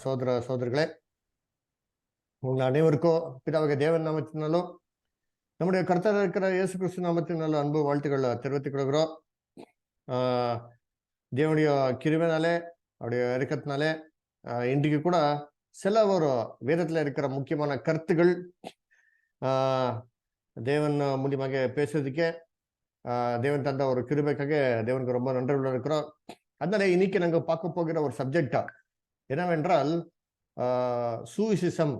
சோதர சோதரிகளே, உங்கள் அனைவருக்கும் பிதாவாகிய தேவன் நாமத்தினாலும் நம்முடைய கர்த்தர் இருக்கிற இயேசு கிறிஸ்து நாமத்தினாலும் அன்பு வாழ்த்துக்கள் தெரிவித்துக் கொள்கிறோம். தேவனுடைய கிருபையினாலே, அவருடைய இறக்கத்தினாலே இன்றைக்கு கூட சில ஒரு வேதத்தில் இருக்கிற முக்கியமான கருத்துகள் தேவன் மூலியமாக பேசுறதுக்கே தேவன் தந்த ஒரு கிருபைக்காக தேவனுக்கு ரொம்ப நன்றி இருக்கிறோம். அதனால இன்னைக்கு நாங்கள் பார்க்க போகிற ஒரு சப்ஜெக்டா என்னவென்றால் சுவிசேஷம்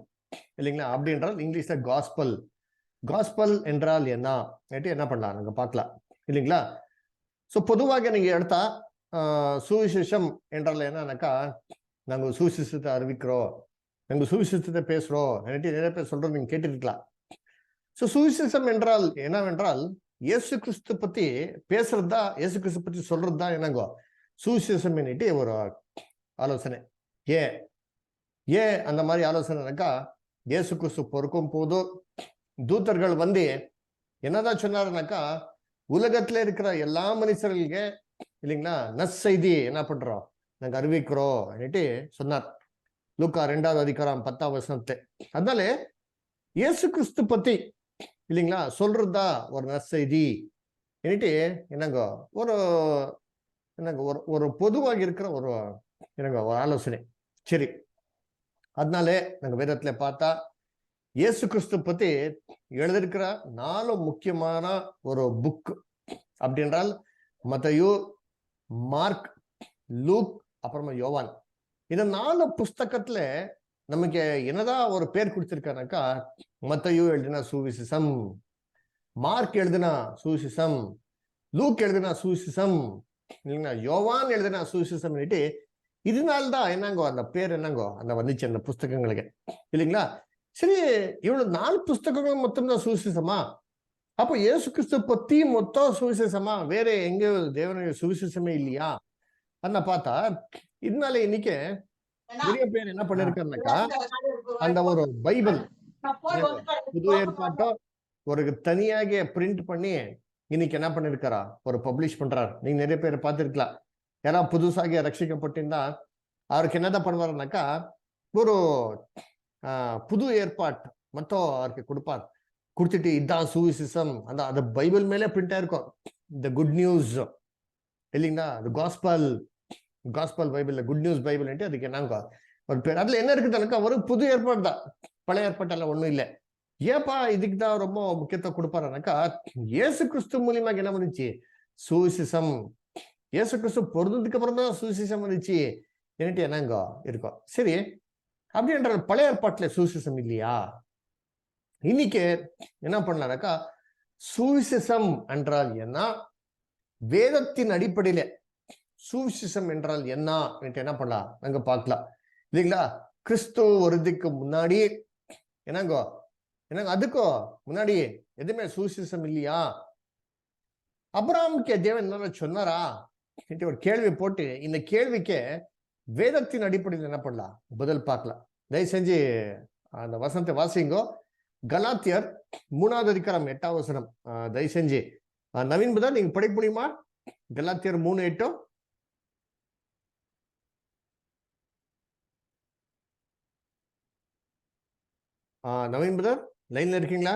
இல்லைங்களா, அப்படி என்றால் இங்கிலீஷ்ல காஸ்பல். காஸ்பல் என்றால் என்ன பண்ணலாம் நாங்க பார்க்கலாம் இல்லைங்களா. ஸோ பொதுவாக நீங்க எடுத்தா சுவிசேஷம் என்றால் என்னன்னாக்கா, நாங்கள் சுவிசேஷத்தை அறிவிக்கிறோம், நாங்கள் சுவிசேஷத்தை பேசுறோம் நிறைய பேர் சொல்றது நீங்க கேட்டிருக்கலாம். ஸோ சுவிசேஷம் என்றால் என்னவென்றால் இயேசு கிறிஸ்து பத்தி பேசுறது தான், இயேசு கிறிஸ்து பத்தி சொல்றது தான் என்னங்கோ சுவிசேஷம் என்னட்டு ஒரு ஆலோசனை. ஏன் அந்த மாதிரி ஆலோசனைனாக்கா, இயேசு கிறிஸ்து பொறுக்கும் போது தூதர்கள் வந்து என்னதான் சொன்னாருனாக்கா, உலகத்துல இருக்கிற எல்லா மனுஷர்களுக்கு இல்லைங்களா நற்செய்தி என்ன பண்றோம் நாங்க அறிவிக்கிறோம் சொன்னார். லூக்கா 2வது அதிகாரம் 10ஆம் வசனத்தை. அதனால இயேசு கிறிஸ்து பத்தி இல்லைங்களா சொல்றதா ஒரு நற்செய்தி என்னங்க ஒரு ஒரு பொதுவாக இருக்கிற ஒரு ஒரு ஆலோசனை. சரி, அதனாலே நாங்க வேதத்துல பார்த்தா இயேசு கிறிஸ்து பத்தி எழுதியிருக்கிற 4 முக்கியமான ஒரு புக் அப்படி என்றால் மத்தேயு, மார்க், லூக், அப்புறமா யோவான். இந்த 4 புஸ்தகத்துல நமக்கு என்னதான் ஒரு பேர் கொடுத்திருக்கானாக்கா, மத்தேயு எழுதின சுவிசேஷம், மார்க் எழுதின சுவிசேஷம், லூக் எழுதின சுவிசேஷம், இல்லைங்களா யோவான் எழுதின சுவிசேஷம். இதனால்தான் என்னங்கோ அந்த பேர் என்னங்கோ அந்த வந்துச்சு அந்த புஸ்தகங்களுக்கு இல்லைங்களா. சரி, இவ்வளவு 4 புஸ்தகங்கள் மொத்தம் தான் சுவிசேஷமா? அப்போ இயேசு கிறிஸ்து பத்தி மொத்தம் சுவிசேஷமா? வேற எங்க தேவனுடைய சுவிசேஷமே இல்லையா அண்ணா பார்த்தா, இதனால இன்னைக்கு நிறைய பேர் என்ன பண்ணிருக்காருனாக்கா, அந்த ஒரு பைபிள் புது ஏற்பாட்டோ ஒரு தனியாக பிரிண்ட் பண்ணி இன்னைக்கு என்ன பண்ணிருக்காரா ஒரு பப்ளிஷ் பண்றாரு. நீங்க நிறைய பேர் பார்த்திருக்கலாம். யாராவது புதுசாக ரட்சிக்கப்பட்டிருந்தா அவருக்கு என்னதான் பண்ணுவாருனாக்கா, ஒரு புது ஏற்பாட்டு மட்டும் அவருக்கு கொடுப்பார். கொடுத்துட்டு இதான் சுவிசேஷம், அந்த பைபிள் மேலே பிரிண்ட் ஆயிருக்கும், இந்த குட் நியூஸ் இல்லைங்களா, அது gospel Bible, good news Bible. அதுக்கு என்னங்க ஒரு பேர். அதுல என்ன இருக்குதுனாக்கா ஒரு புது ஏற்பாடு தான், பழைய ஏற்பாட்டெல்லாம் ஒண்ணும் இல்லை. ஏப்பா இதுக்கு தான் ரொம்ப முக்கியத்துவம் கொடுப்பாருனாக்கா, இயேசு கிறிஸ்து மூலியமாக என்ன வந்துச்சு சுவிசேஷம். இயேசு கிறிஸ்து பொருந்ததுக்கு அப்புறம் தான் சுவிசேஷம் வந்துச்சு என்னங்க இருக்கும். சரி, அப்படி என்ற பழைய ஏற்பாட்டுல சுவிசேஷம் இல்லையா? இன்னைக்கு என்ன பண்ணலாம்னாக்கா, சுவிசேஷம் என்றால் என்ன, வேதத்தின் அடிப்படையில சுவிசேஷம் என்றால் என்ன பண்ணலாம் நாங்க பார்க்கலாம் இல்லைங்களா. கிறிஸ்து வருதுக்கு முன்னாடி என்னங்கோ அதுக்கும் முன்னாடி எதுவுமே சுவிசேஷம் இல்லையா? அப்ரஹாமுக்கு தேவன் என்ன சொன்னாரா ஒரு கேள்வி போட்டு, இந்த கேள்விக்கு வேதத்தின் அடிப்படையில் என்ன பண்ணலாம் பதில் பார்க்கலாம். தயவு செஞ்சு அந்த வசனத்தை வாசிங்கோ. கலாத்தியர் 3வது அதிகாரம் 8ஆம் வசனம். தயவு செஞ்சு நவீன் பதா நீங்க படிக்க முடியுமா? கலாத்தியர் 3:8. நவீன் பதர் லைன்ல இருக்கீங்களா?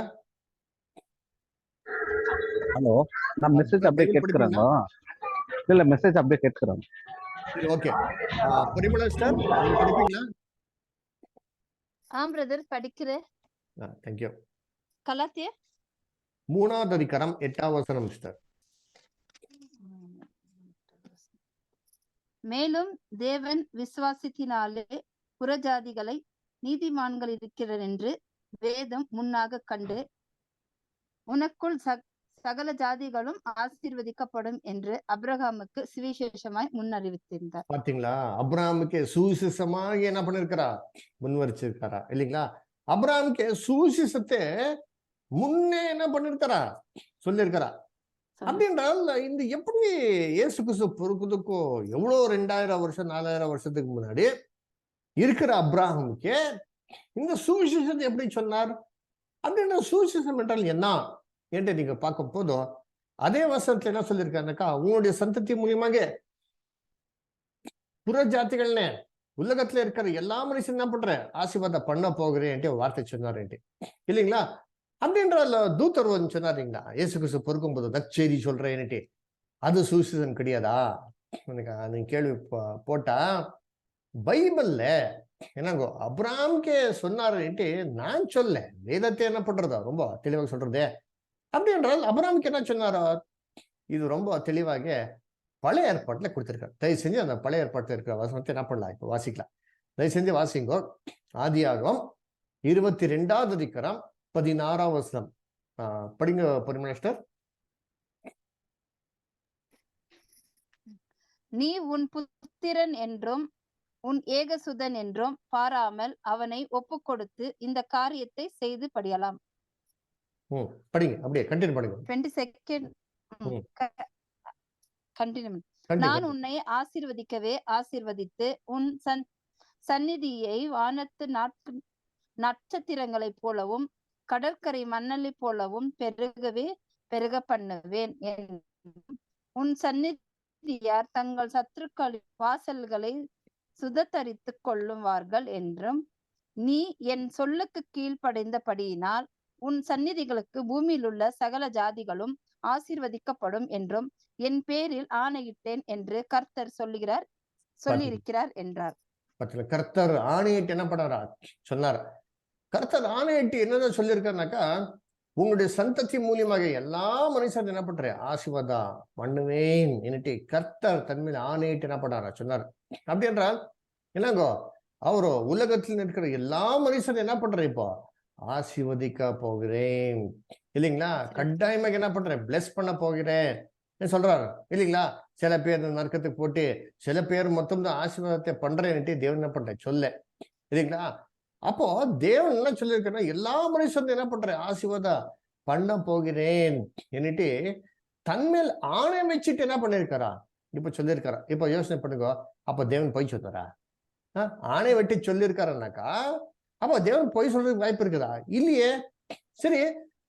ஹலோ, நான் மெசேஜ் அப்படியே கேட்கிறேன். இல்ல மெசேஜ் அப்படியே கேட்கிறேன். ஓகே, பரிமளா ஸ்டார் நீங்க படிப்பீங்களா? பிரதர் படிக்கிறேன். Thank you. கலாத்தியர் 3வது அதிகாரம் 8ஆம் வசனம் ஸ்டார். மேலும் தேவன் விசுவாசத்தினாலே புறஜாதிகளை நீதிமான்கள் இருக்கிறார் என்று வேதம் முன்னாக கண்டு, உனக்குள் சகல ஜாதிகளும் ஆசீர்வதிக்கப்படும் என்று அப்ரஹாமுக்கு சுவிசேஷமாய் முன்னறிவித்திருந்தார். பாத்தீங்களா, அப்ரஹாமுக்கு சுவிசேஷமாக என்ன பண்ணிருக்கிறா முன்வரிச்சிருக்காரா இல்லைங்களா. அப்ரஹாமுக்கு சுவிசேஷத்தை முன்னே என்ன பண்ணிருக்காரா சொல்லியிருக்கிறா. அப்படின்றால் இந்த எப்படி இயேசு கிறிஸ்து பொறுக்குதுக்கும் எவ்வளவு 2000 வருஷம் 4000 வருஷத்துக்கு முன்னாடி இருக்கிற அப்ரஹாமுக்கு இந்த சுவிசேஷத்தை எப்படி சொன்னார்? அப்படின்னா சுவிசேஷம் என்றால் என்ன என்று நீங்க பார்க்கும் போதும் அதே வசனத்துல என்ன சொல்லியிருக்காருனாக்கா, உங்களுடைய சந்ததி மூலியமாக புற ஜாதிகள்னே உலகத்துல இருக்கிற எல்லா மனுஷன் என்ன பண்றேன் ஆசீர்வாதம் பண்ண போகிறேன்ட்டு ஒரு வார்த்தை சொன்னாருன்ட்டு இல்லைங்களா? அப்படின்ற தூதர் வந்து சொன்னாருங்களா, இயேசு கிறிஸ்து பொறுக்கும்போது நற்செய்தி சொல்றேன்னுட்டு. அது சுவிசேஷம் கிடையாதா? எனக்கு நீங்க கேள்வி போட்டா பைபிள்ல என்னங்கோ அப்ராம்கே சொன்னாருன்ட்டு நான் சொல்ல, வேதத்தை என்ன பண்றதா ரொம்ப தெளிவாக சொல்றதே. அப்படி என்றால் அப்ராமுக்கு என்ன சொன்னாரோ இது ரொம்ப தெளிவாக பழைய ஏற்பாட்டுல கொடுத்திருக்காரு. தயவு செஞ்சு அந்த பழைய ஏற்பாட்டுல இருக்கிற வசனத்தை என்ன பண்ணலாம், இப்ப வாசிக்கலாம். தயவு செஞ்சு வாசிங்கோ. ஆதியாகமம் 22வது அதிகாரம் 16வது வசனம் படிங்க பரிமேஸ்டர். நீ உன் புத்திரன் என்றும் உன் ஏகசுதன் என்றும் பாராமல் அவனை ஒப்பு கொடுத்து இந்த காரியத்தை செய்து படியலாம். படிங்க, அப்படியே கண்டினியூ பண்ணுங்க. 22nd continue. நான் உன்னை ஆசீர்வதிக்கவே ஆசீர்வதித்து உன் சந்நிதியை வானத்து நட்சத்திரங்களைப் போலவும் கடற்கரை மணலை போலவும் பெருக பண்ணுவேன். உன் சந்நிதியார் தங்கள் சத்துருக்களின் வாசல்களை சுதத்தரித்துக் கொள்ளுவார்கள் என்றும், நீ என் சொல்லுக்கு கீழ்ப்படைந்தபடியினால் உன் சந்நிதிகளுக்கு பூமியில் உள்ள சகல ஜாதிகளும் ஆசீர்வதிக்கப்படும் என்றும் என் பேரில் ஆணையிட்டேன் என்று கர்த்தர் சொல்லியிருக்கிறார் என்றார். கர்த்தர் ஆணையிட்டு என்ன பண்ணாரா சொன்னார். கர்த்தர் ஆணையிட்டு என்னதான் சொல்லியிருக்காருனாக்கா, உங்களுடைய சந்ததி மூலியமாக எல்லா மனுஷன் என்ன பண்ற ஆசீர்வாதம் பண்ணுவேன் என்னட்டு கர்த்தர் தன்மையில் ஆணையிட்டு என்ன பண்ணாரா சொன்னார். அப்படி என்றால் என்னங்கோ அவரு உலகத்தில் இருக்கிற எல்லா மனுஷன் என்ன பண்ற இப்போ ஆசீர்வதிக்க போகிறேன் இல்லைங்களா? கட்டாயமாக என்ன பண்றேன் பிளஸ் பண்ண போகிறேன் சொல்றாரு இல்லைங்களா? சில பேர் நரக்கத்துக்கு போட்டு சில பேர் மொத்தம் தான் ஆசீர்வாதத்தை பண்றேன்ட்டு தேவன் என்ன பண்றேன் சொல்ல இல்லைங்களா? அப்போ தேவன் என்ன சொல்லியிருக்கா, எல்லா மனுஷன் என்ன பண்ற ஆசீர்வாதம் பண்ண போகிறேன் என்னட்டு தன்மேல் ஆணை வச்சுட்டு என்ன பண்ணிருக்காரா இப்ப சொல்லியிருக்காரா. இப்ப யோசனை பண்ணுங்க, அப்ப தேவன் பொய் சொல்றாரா? ஆணை வெட்டி சொல்லியிருக்காருனாக்கா அப்ப தேவன் பொய் சொல்றதுக்கு வாய்ப்பு இருக்குதா? இல்லையே. சரி,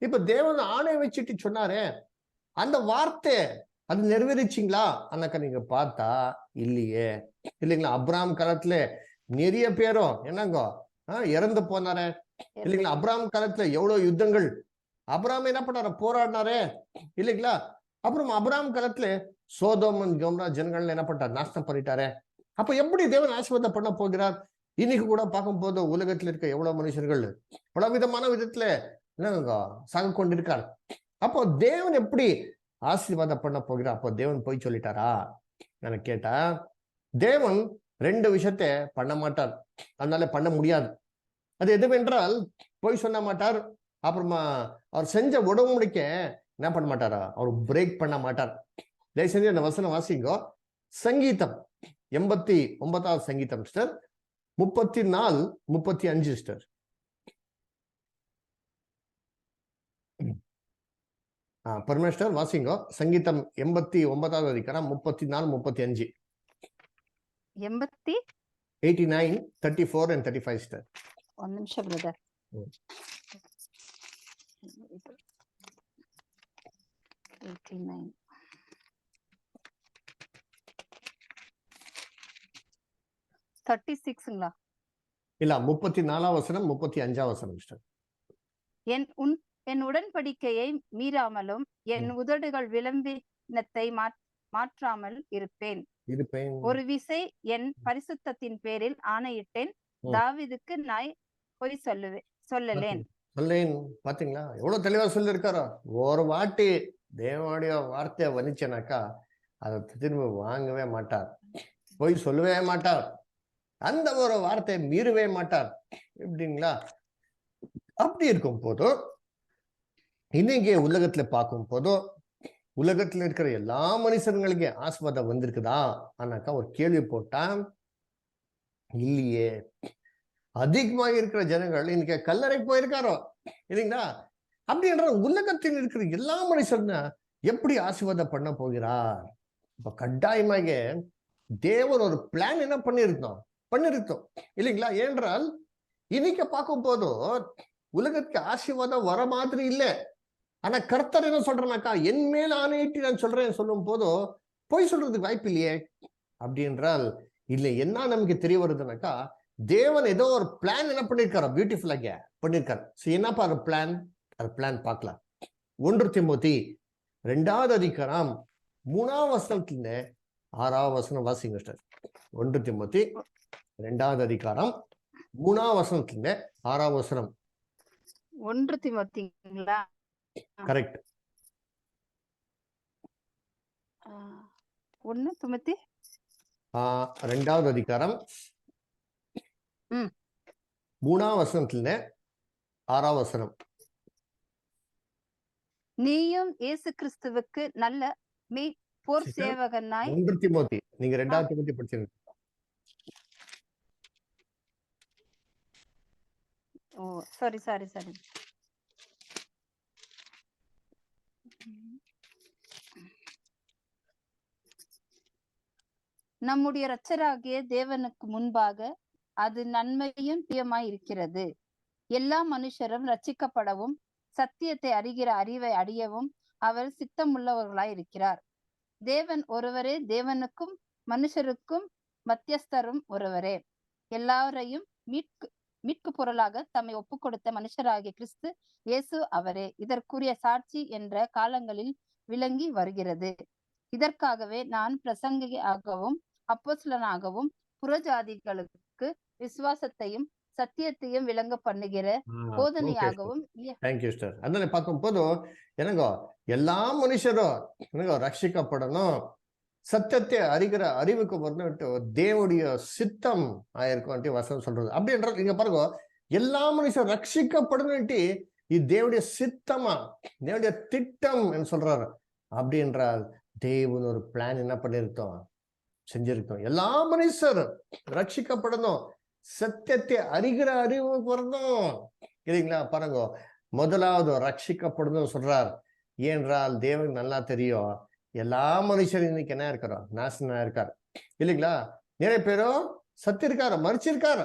இப்ப தேவன் ஆணை வச்சுட்டு சொன்னாரே, அந்த வார்த்தை அது நிறைவேறிச்சிங்களா அண்ணாக்கா நீங்க பார்த்தா இல்லையே இல்லைங்களா? அப்ராம் காலத்துல நிறைய பேரும் என்னங்கோ இறந்து போனாரே இல்லைங்களா? அப்ராம் காலத்துல எவ்வளவு யுத்தங்கள் அப்ராம் என்ன பண்ணாரு போராடினாரே இல்லைங்களா? அப்புறம் அப்ராம் காலத்துல சோதோம் கோம்ரா ஜனங்கள் என்ன பண்ணிட்டாரு நாசனம் பண்ணிட்டாரே. அப்ப எப்படி தேவன் ஆசீர்வாதம் பண்ண போகிறார்? இன்னைக்கு கூட பார்க்கும் போது உலகத்துல இருக்க எவ்வளவு மனுஷர்கள் பல விதமான விதத்துல என்னங்க சாக கொண்டிருக்காரு. அப்போ தேவன் எப்படி ஆசீர்வாதம் பண்ண போகிறார்? அப்போ தேவன் போய் சொல்லிட்டாரா எனக்கு கேட்டா, தேவன் ரெண்டு விஷயத்த பண்ண மாட்டார், அதனால பண்ண முடியாது. அது எதுவென்றால் போய் சொல்ல மாட்டார், அப்புறமா அவர் செஞ்ச உடம்புடிக்க என்ன பண்ண மாட்டாரா அவர் பிரேக் பண்ண மாட்டார். தயவு செஞ்சு அந்த வசனம் வாசிங்கோ. சங்கீதம் 89வது சங்கீதம் சிஸ்டர் 34, 35 சிஸ்டர். பரமேஸ்வர் வாசிங்கோ. சங்கீதம் 89வது அதிகாரம் 34, 35. 89, 34 and 35 சிஸ்டர். ஒரு நிமிஷம் பிரதர். 89 36ங்களா? இல்ல 34வது வசனம் 35வது வசனம் சிஸ்டர். என் உடன்படிக்கையை மீறாமலும் என் உதடுகள் விளம்பினத்தை மாற்றாமல் இருப்பேன். ஒரு விசை என் பரிசுத்தத்தின் பேரில் ஆணையிட்டேன், தாவீதுக்கு நான் பொய் சொல்லலேன். பாத்தீங்களா எவ்வளவு தெளிவா சொல்லி இருக்காரோ. ஒரு வாட்டி தேவனுடைய வார்த்தையை வலிச்சனாக்கா அதை திரும்ப வாங்கவே மாட்டார், பொய் சொல்லவே மாட்டார், அந்த ஒரு வார்த்தையை மீறவே மாட்டார். எப்படிங்களா? அப்படி இருக்கும் போதும் இன்னைக்கு உலகத்துல பார்க்கும் போதும் உலகத்துல இருக்கிற எல்லா மனுஷங்களுக்கு ஆசீர்வாதம் வந்திருக்குதா ஆனாக்கா ஒரு கேள்வி போட்டா இல்லையே. அதிகமாக இருக்கிற ஜனங்கள் இன்னைக்கு கல்லறைக்கு போயிருக்காரோ இல்லைங்களா? அப்படின்ற உலகத்தில் இருக்கிற எல்லா மனுஷன்னா எப்படி ஆசீர்வாதம் பண்ண போகிறார்? இப்ப கட்டாயமாக தேவன் ஒரு பிளான் என்ன பண்ணிருக்கோம் இல்லைங்களா? ஏனென்றால் இன்னைக்கு பார்க்கும் போதும் உலகத்துக்கு ஆசீர்வாதம் வர மாதிரி இல்லை. ஆனா கர்த்தர் என்ன சொல்றேனாக்கா என் மேல் ஆணையிட்டு நான் சொல்றேன் சொல்லும் போதும் பொய் சொல்றதுக்கு வாய்ப்பு இல்லையே. அப்படி என்றால் இல்ல என்ன நமக்கு தெரிய வருதுனாக்கா, தேவன் ஏதோ ஒரு பிளான் என்ன பண்ணிருக்காரு, பியூட்டிஃபுல்லாக பண்ணிருக்காரு. சோ என்னப்பா அது பிளான் பார்க்கலாம். 1 தீமோத்தி 2வது அதிகாரம் 3ஆம் வசனத்துல 6ஆம் வசனம் வாசிங்க சிஸ்டர். 1 தீமோத்தி 2வது அதிகாரம் 3ஆம் வசனத்துல 6ஆம் வசனம். 1 தீமோத்தேயுங்களா? கரெக்ட். 1 தீமோத்தேயு 2வது அதிகாரம் 3ஆம் வசனத்துல 6ஆம் வசனம். நீயும் இயேசு கிறிஸ்துவுக்கு நல்ல போர் சிஸ்டர், சேவகனாய் 1 தீமோத்தி நீங்க 2வது தீமோத்தி படிச்சிருங்க. ஓ சாரி. நம்முடைய இரட்சகராகிய தேவனுக்கு முன்பாக அது நன்மையும் பிரியமாய் இருக்கிறது. எல்லா மனுஷரும் ரட்சிக்கப்படவும் சத்தியத்தை அறிகிற அறிவை அடையவும் அவர் சித்தமுள்ளவர்களாய் இருக்கிறார். தேவன் ஒருவரே, தேவனுக்கும் மனுஷருக்கும் மத்தியஸ்தரும் ஒருவரே. எல்லாரையும் மீட்கு பொருளாக தம்மை ஒப்பு கொடுத்த மனுஷராகிய கிறிஸ்து இயேசு அவரே இதற்குரிய சாட்சி என்ற காலங்களில் விளங்கி வருகிறது. இதற்காகவே நான் பிரசங்கியாகவும் அப்போஸ்தலனாகவும் புறஜாதிகளுக்கு விசுவாசத்தையும் சத்தியத்தையும் விளங்க பண்ணுகிற போதனையாகவும் தேங்க்யூ சிஸ்டர். அதனால பார்க்கும்போது என்னங்கோ எல்லா மனுஷரும் என்னங்கோ ரட்சிக்கப்படணும், சத்தியத்தை அறிகிற அறிவுக்கு வரணும், தேவனுடைய சித்தம் ஆயிருக்கும் வசனம் சொல்றது. அப்படி என்றால் நீங்க பாருங்க, எல்லா மனுஷரும் ரட்சிக்கப்படணும், இது தேவனுடைய சித்தமா, தேவனுடைய திட்டம் என்று சொல்றாரு. அப்படி என்றால் தேவன் ஒரு பிளான் என்ன பண்ணிருக்கோம், செஞ்சிருக்கோம். எல்லா மனுஷரும் ரட்சிக்கப்படணும், சத்தியத்தை அறிகிற அறிவு வரணும் இல்லைங்களா? பாருங்க, முதலாவது ரட்சிக்கப்படணும் சொல்றார். ஏனென்றால் தேவனுக்கு நல்லா தெரியும் எல்லா மனுஷரும் இன்னைக்கு என்ன இருக்கிறோம், நாசனா இருக்காரு இல்லைங்களா? நிறைய பேரும் சத்து இருக்காரு, மறிச்சிருக்காரு.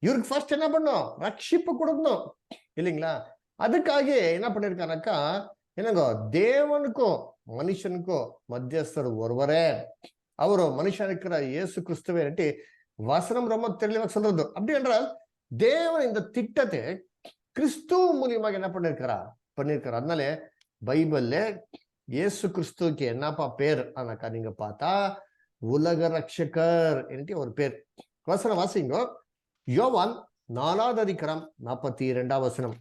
இவருக்கு ஃபர்ஸ்ட் என்ன பண்ணும், ரட்சிப்பு கொடுக்கணும் இல்லைங்களா? அதுக்காக என்ன பண்ணிருக்காருனாக்கா, என்னங்கோ தேவனுக்கும் மனுஷனுக்கும் மத்தியஸ்தர் ஒருவரே, அவரு மனுஷன் இருக்கிற இயேசு கிறிஸ்துவே வசனம் ரொம்ப தெளிவாக சொல்றது. அப்படி என்றால் தேவன் இந்த திட்டத்தை கிறிஸ்துவ மூலியமாக என்ன பண்ணிருக்காரு. அதனால பைபிள்ல இயேசு கிறிஸ்துவுக்கு என்னப்பா பேர் ஆனாக்கா, நீங்க பார்த்தா உலக ரட்சகர் என்று ஒரு பேர். வசனம் வாசிங்க, யோவான் 4வது அதிகாரம் 42ஆம் வசனம்.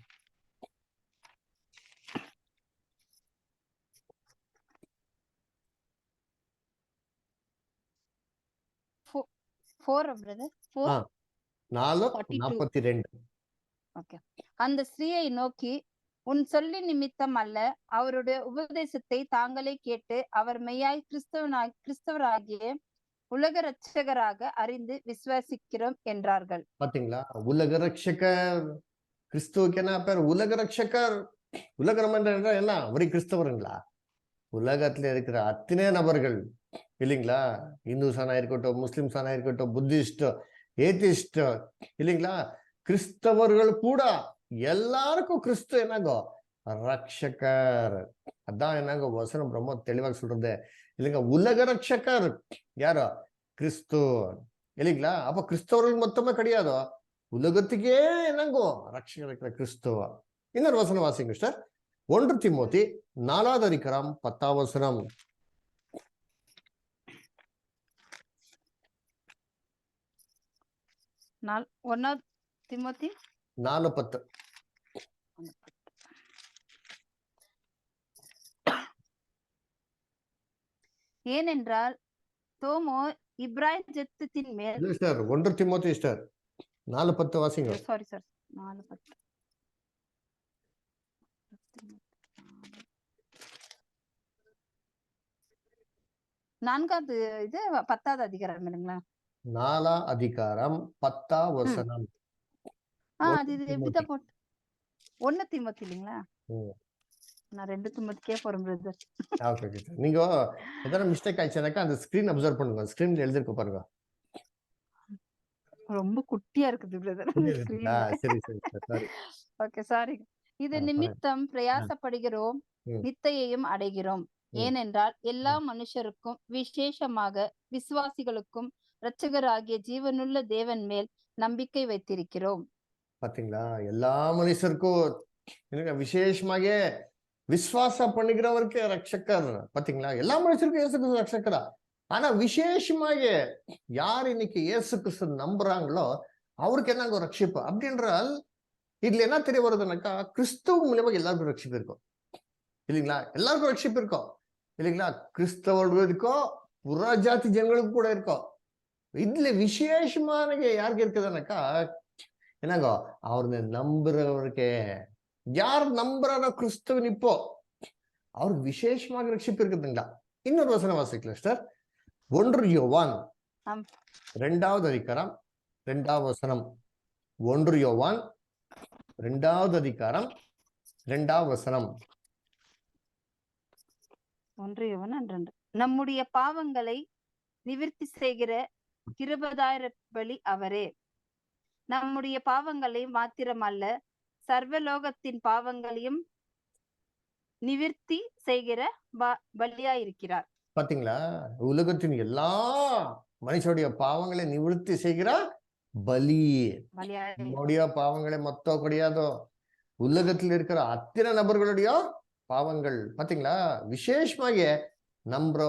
அந்த ஸ்திரீயை நோக்கி, உன் சொல்லி நிமித்தம் அல்ல, அவருடைய உபதேசத்தை தாங்களே கேட்டு அவர் மெய்யாய் கிறிஸ்தவராகிய உலக ரட்சகராக அறிந்து விசுவாசிக்கிறோம் என்றார்கள். பாத்தீங்களா, உலக ரட்சகர். கிறிஸ்துவுக்கு என்ன பேர், உலக ரட்சகர். உலகம் என்றால் என்ன, ஒரே கிறிஸ்தவருங்களா? உலகத்துல இருக்கிற அத்தனை நபர்கள் இல்லைங்களா, இந்துஸானா இருக்கட்டும், முஸ்லிம்ஸானா இருக்கட்டும், புத்திஸ்ட், ஏத்திஸ்ட் இல்லைங்களா, கிறிஸ்தவர்கள் கூட எல்லாருக்கும் கிறிஸ்து என்னங்கோ ரட்சகர். அதான் என்னங்க வசனம் ரொம்ப தெளிவாக சொல்றது இல்லைங்க. உலக ரட்சகர் யாரோ, கிறிஸ்து இல்லைங்களா? அப்ப கிறிஸ்தவர்கள் மொத்தமா கிடையாதோ, உலகத்துக்கே என்னங்கோ ரட்சகர் இருக்கிற கிறிஸ்துவ. இன்னொரு வசனம் வாசிங்க சிஸ்டர். 1 தீமோத்தி 4வது அதிகாரம் 10ஆம் வசனம். 1 தீமோத்தி 4:10. ஏனென்றால் தோமோ இப்ராஹிம் மேல் 1 தீமோத்தி 4:10 வாசிங்க. சாரி 4:10. 4வது இது 10வது அதிகாரம் இல்லைங்களா? 4ஆம் அதிகாரம் 10ஆம் வசனம். அது எப்படிதான் போட்டு 1 தீமோத்தி இல்லைங்களா? நான் 2 தீமோத்திக்கே போறேன் பிரதர். நீங்க எதனா மிஸ்டேக் ஆயிடுச்சுனாக்கா அந்த ஸ்கிரீன் அப்சர்வ் பண்ணுங்க, ஸ்கிரீன்ல எழுதிருக்க பாருங்க. ரொம்ப குட்டியா இருக்குது பிரதர் ஸ்கிரீன்ல. சரி சாரி. Okay sorry. இது நிமித்தம் பிரயாசப்படுகிறோம், நித்தையையும் அடைகிறோம். ஏனென்றால் எல்லா மனுஷருக்கும் விசேஷமாக விசுவாசிகளுக்கும் இரட்சகராகிய ஜீவனுள்ள தேவன் மேல் நம்பிக்கை வைத்திருக்கிறோம். பாத்தீங்களா, எல்லா மனுஷருக்கும் எனக்கு விசேஷமாக விசுவாச பண்ணுகிறவருக்கு ரட்சகர். பாத்தீங்களா, எல்லா மனுஷருக்கும் இயேசு கிறிஸ்து ரட்சகரா. ஆனா விசேஷமாக யார் இன்னைக்கு இயேசு கிறிஸ்து நம்புறாங்களோ அவருக்கு என்ன ரட்சிப்பு அப்படின்றால், இதுல என்ன தெரிய வருதுன்னாக்கா, கிறிஸ்துவ மூலியமா எல்லாருக்கும் ரட்சிப்பு இருக்கும் இல்லைங்களா? எல்லாருக்கும் ரட்சிப்பு இருக்கும் இல்லைங்களா? கிறிஸ்தவர்களுக்கும் இருக்கும், புறஜாதி ஜனங்களுக்கு கூட இருக்கும். இதுல விசேஷமான யாருக்கு இருக்குதுன்னாக்கா, என்னங்கோ, அவருங்க நம்புறவருக்கே. யார் நம்புறாரோ கிறிஸ்துவன் இப்போ அவருக்கு விசேஷமாக ரட்சிப்பு இருக்குதுங்களா? இன்னொரு வசனம் வாசிக்கலாம் சார். 1 யோவான் ஆம். 2வது அதிகாரம் 2வது வசனம். 1 யோவான் 2வது அதிகாரம் 2வது வசனம். 1 யோவான் 2. நம்முடைய பாவங்களை நிவிர்த்தி செய்கிற கிருபதாயிர பலி அவரே. நம்முடைய பாவங்களை மாத்திரமல்ல, சர்வலோகத்தின் பாவங்களையும் நிவிர்த்தி செய்கிற பலியாயிருக்கிறார். பாத்தீங்களா, உலகத்தின் எல்லா மனுஷனுடைய பாவங்களை நிவர்த்தி செய்கிற பலி. நம்முடைய பாவங்களை மொத்தம் கிடையாதோ, உலகத்தில் இருக்கிற அத்தனை நபர்களுடைய பாவங்கள். பாத்தீங்களா, விசேஷமாக நம்புற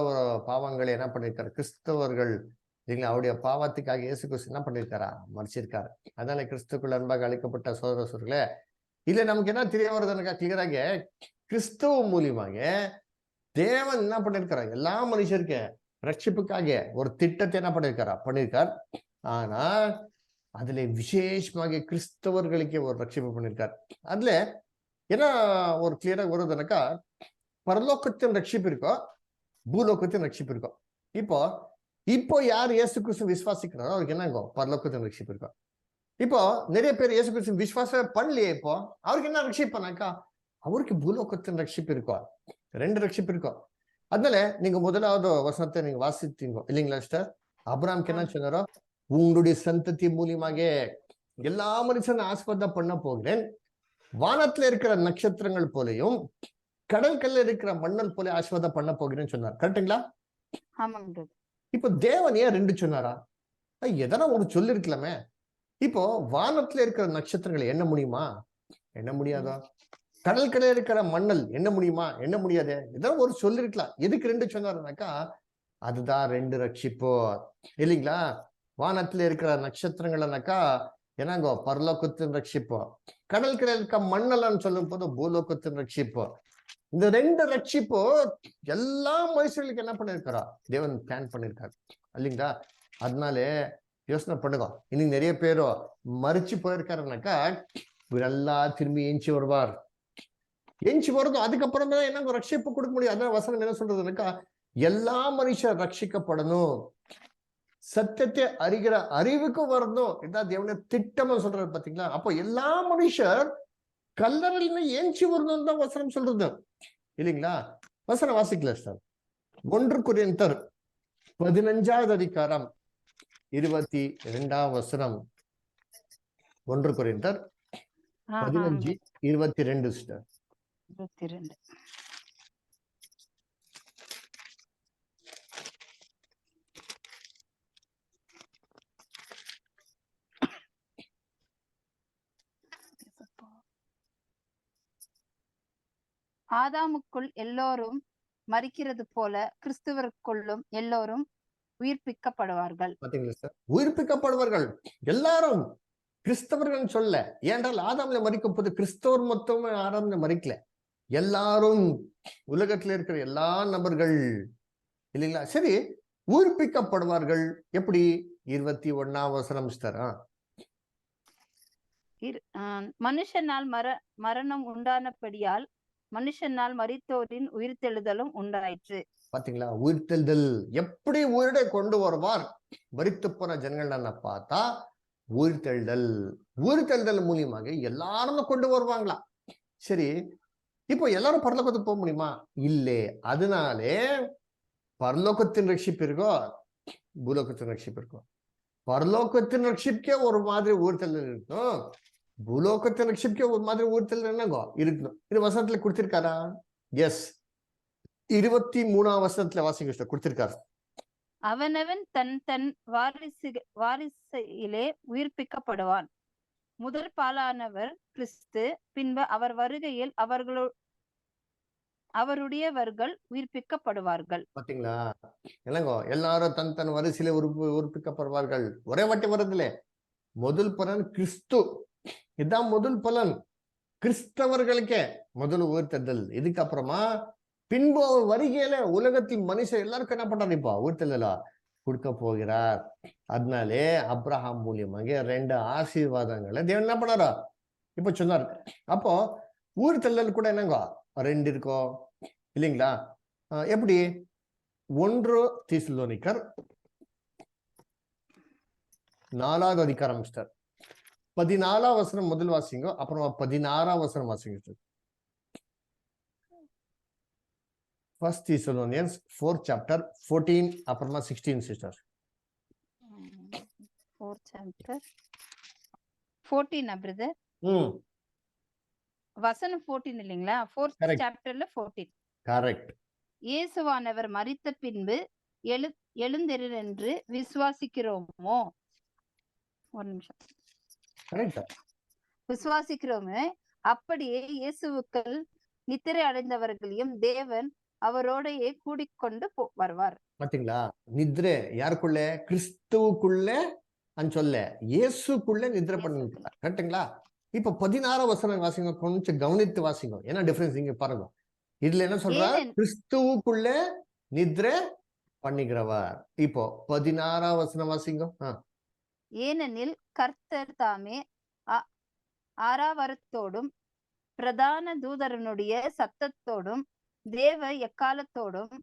பாவங்களை என்ன பண்ணிருக்காரு கிறிஸ்தவர்கள் இல்லைங்களா? அவருடைய பாவத்துக்காக இயேசு கிறிஸ்து என்ன பண்ணிருக்காரா? மறைச்சிருக்காரு. அதனால கிறிஸ்துக்குள் அன்பாக அழைக்கப்பட்ட சோதர சோதரர்களே, இல்ல நமக்கு என்ன தெரிய வருதுன்னாக்கா, கிளியராக கிறிஸ்துவ மூலியமாக தேவன் என்ன பண்ணிருக்காரு? எல்லா மனுஷருக்கு ரட்சிப்புக்காக ஒரு திட்டத்தை என்ன பண்ணிருக்கார். ஆனா அதுல விசேஷமாக கிறிஸ்தவர்களுக்கே ஒரு ரட்சிப்பு பண்ணிருக்கார். அதுல என்ன ஒரு கிளியரா வருதுன்னாக்கா, பரலோகத்தின் ரட்சிப்பு இருக்கோ, பூலோகத்தின் ரட்சிப்பு இருக்கோ. இப்போ யார் இயேசு கிறிஸ்து விசுவாசிக்கிறாரோ அவருக்கு என்னங்கோ? பரலோகத்தின் ரட்சிப்பு இருக்கோ. இப்போ நிறைய பேர் இயேசு கிறிஸ்து விசுவாசமே பண்ணலையே, இப்போ அவருக்கு என்ன ரட்சிப்புனாக்கா, அவருக்கு பூலோகத்தின் ரட்சிப்பு இருக்கோ. 2 ரட்சிப்பு இருக்கோ. அதனால நீங்க முதலாவது வசனத்தை நீங்க வாசித்தீங்க இல்லைங்களா சிஸ்டர்? அபிரகாமுக்கு என்ன சொன்னாரோ, உங்களுடைய சந்ததி மூலியமாக எல்லா மனுஷனும் ஆசீர்வாதம் பண்ண போகிறேன், வானத்துல இருக்கிற நட்சத்திரங்கள் போலையும் கடற்கல்ல இருக்கிற மண்ணல் போல ஆசீர்வாதம் பண்ண போகிறேன்னு சொன்னார். கரெக்டுங்களா? இப்போ தேவன் ஏன் 2 சொன்னாரா? எதனா ஒரு சொல்லிருக்கலாமே. இப்போ வானத்துல இருக்கிற நட்சத்திரங்களை எண்ண முடியுமா? எண்ண முடியாதோ. கடற்கரையில இருக்கிற மண்ணல் என்ன முடியுமா? என்ன முடியாது. ஏதாவது ஒரு சொல்லிருக்கலாம். எதுக்கு 2 சொன்னாருனாக்கா, அதுதான் 2 ரட்சிப்போ இல்லைங்களா? வானத்துல இருக்கிற நட்சத்திரங்கள்னாக்கா என்னங்கோ? பரலோகத்தின் ரட்சிப்போ. கடற்கரையில இருக்க மண்ணலன்னு சொல்லும் போது பூலோகத்தின் ரட்சிப்போ. இந்த 2 ரட்சிப்போ எல்லா மனுஷர்களுக்கு என்ன பண்ணிருக்காரா? தேவன் பிளான் பண்ணிருக்காரு இல்லைங்களா? அதனாலே யோசனை பண்ணுங்க. இன்னைக்கு நிறைய பேரோ மறிச்சு போயிருக்காருனாக்கா, இவரெல்லாம் திரும்பி எஞ்சி வருவார். எஞ்சி வருதும் அதுக்கப்புறம் தான் என்ன ரட்சிப்பு கொடுக்க முடியும். அதான் வசனம் என்ன சொல்றதுனாக்கா, எல்லா மனுஷர் ரட்சிக்கப்படணும், சத்தியத்தை அறிகிற அறிவுக்கு வரணும். இதான் தேவன திட்டமா சொல்றாரு. பாத்தீங்களா? அப்போ எல்லா மனுஷர் கல்லறையில ஏஞ்சி வரணும் தான் வசனம் சொல்றது இல்லைங்களா? வசனம் வாசிக்கல சார். 1 கொரிந்தியர் 15வது அதிகாரம் 22வது வசனம். 1 கொரிந்தியர் 15:22 சார். 22. ஆதாமுக்குள் எல்லோரும் மரிக்கிறது போல கிறிஸ்துவருக்குள்ளும் எல்லோரும் உயிர்ப்பிக்கப்படுவார்கள். பாத்தீங்களா சார்? உயிர்ப்பிக்கப்படுவார்கள் எல்லாரும். கிறிஸ்தவர்கள் சொல்ல, ஏன்றால் ஆதாம்ல மறிக்கும் போது கிறிஸ்தவர் மொத்தமே ஆதாம்ல மறிக்கல, எல்லாரும் உலகத்துல இருக்கிற எல்லா நபர்கள் இல்லைங்களா? சரி, உயிர்ப்பிக்கப்படுவார்கள் எப்படி? 21வது வசனம் சார். மனுஷனால் மரணம் உண்டானபடியால் மனுஷனால் மரித்தோரின் உயிர்த்தெழுதலும் உண்டாயிற்று. பாத்தீங்களா? உயிர்த்தெழுதல் எப்படி உயிரை கொண்டு வருவார்? மரித்து போன ஜனங்கள் பார்த்தா உயிர்த்தெழுதல் மூலியமாக எல்லாரும் கொண்டு வருவாங்களா? சரி, இப்போ எல்லாரும் பரலோகத்துக்கு போக முடியுமா? இல்லே. அதனாலே பரலோகத்தின் ரட்சிப்பு இருக்கோ, பூலோகத்தின் ரட்சிப்பு இருக்கோ. பரலோகத்தின் ரட்சிப்புக்கே ஒரு மாதிரி உயிர்த்தெழுதல் இருக்கும், பூலோகத்தின் ரட்சிப்புக்கே ஒரு மாதிரி உயிர்த்தெழுதல் என்னங்கோ இருக்கணும். இது வசனத்துல கொடுத்திருக்காரா? எஸ். 23வது வசனத்துல வாசிக்க கொடுத்திருக்காரு. அவனவன் தன் தன் வாரிசிலே உயிர்ப்பிக்கப்படுவான். முதல் பாலானவர் கிறிஸ்து, பின்பு அவர் வருகையில் அவருடையவர்கள் உயிர்ப்பிக்கப்படுவார்கள். பாத்தீங்களா? இல்லைங்கோ, எல்லாரும் தன் தன் வரிசையில உறுப்பிக்கப்படுவார்கள். ஒரே வாட்டி வருதுல முதல் பலன் கிறிஸ்து. இதுதான் முதல் பலன். கிறிஸ்தவர்களுக்கே முதல் உயிர்த்தெழுதல். இதுக்கப்புறமா பின்பு அவர் வருகையில உலகத்தின் மனுஷன் எல்லாருக்கும் என்ன பண்றாரு? இப்போ உயிர்த்தெழுதலா கொடுக்க போகிறார். அதனாலே அப்ரஹாம் மூலியமாக 2 ஆசீர்வாதங்களை தேவன் என்ன பண்ணாரா இப்ப சொன்னார். அப்போ உயிர்த்தெழுதல் கூட என்னங்க 2 இருக்கோ இல்லைங்களா? எப்படி? 1 தெசலோனிக்கர் 4வது அதிகாரம் மிஸ்டர் 14ஆம் வசனம் முதல் வாசிங்க, அப்புறமா 16ஆம் வசனம் வாசிங்க. 1 Thessalonians 4th chapter 14 அப்புறமா 16 சிஸ்டர். 4th chapter 14 brother. வசனம் 14 இல்லைங்களா? 4th chapterல 14. கரெக்ட். இயேசுவானவர் மரித்த பின்பு எழுந்திரர் என்று விசுவாசிக்கிறோமோ? ஒரு நிமிஷம். விசுவாசிக்கிறோமே. அப்படியே இயேசுவுக்குள் நித்திரை அடைந்தவர்களையும் தேவன் அவரோடையே கூடிக்கொண்டு வருவார். பாத்தீங்களா? நித்ரே யாருக்குள்ள? கிறிஸ்துவுக்குள்ள சொல்ல இயேசுக்குள்ள நித்ரை பண்ணிருக்கார். கரெக்டுங்களா? இப்ப 16ஆம் வசனம் வாசிங்க, கொஞ்சம் கவனித்து வாசிங்க. என்ன டிஃபரன்ஸ் இங்க பாருங்க. இதுல என்ன சொல்றார்? கிறிஸ்துவுக்குள்ள நித்ரை பண்ணுகிறவர். இப்போ 16ஆம் வசனம் வாசிங்க. ஏனெனில் கர்த்தர் தாமே ஆராவரத்தோடும் பிரதான தூதரனுடைய சத்தத்தோடும் தேவ எக்காலத்தோடும்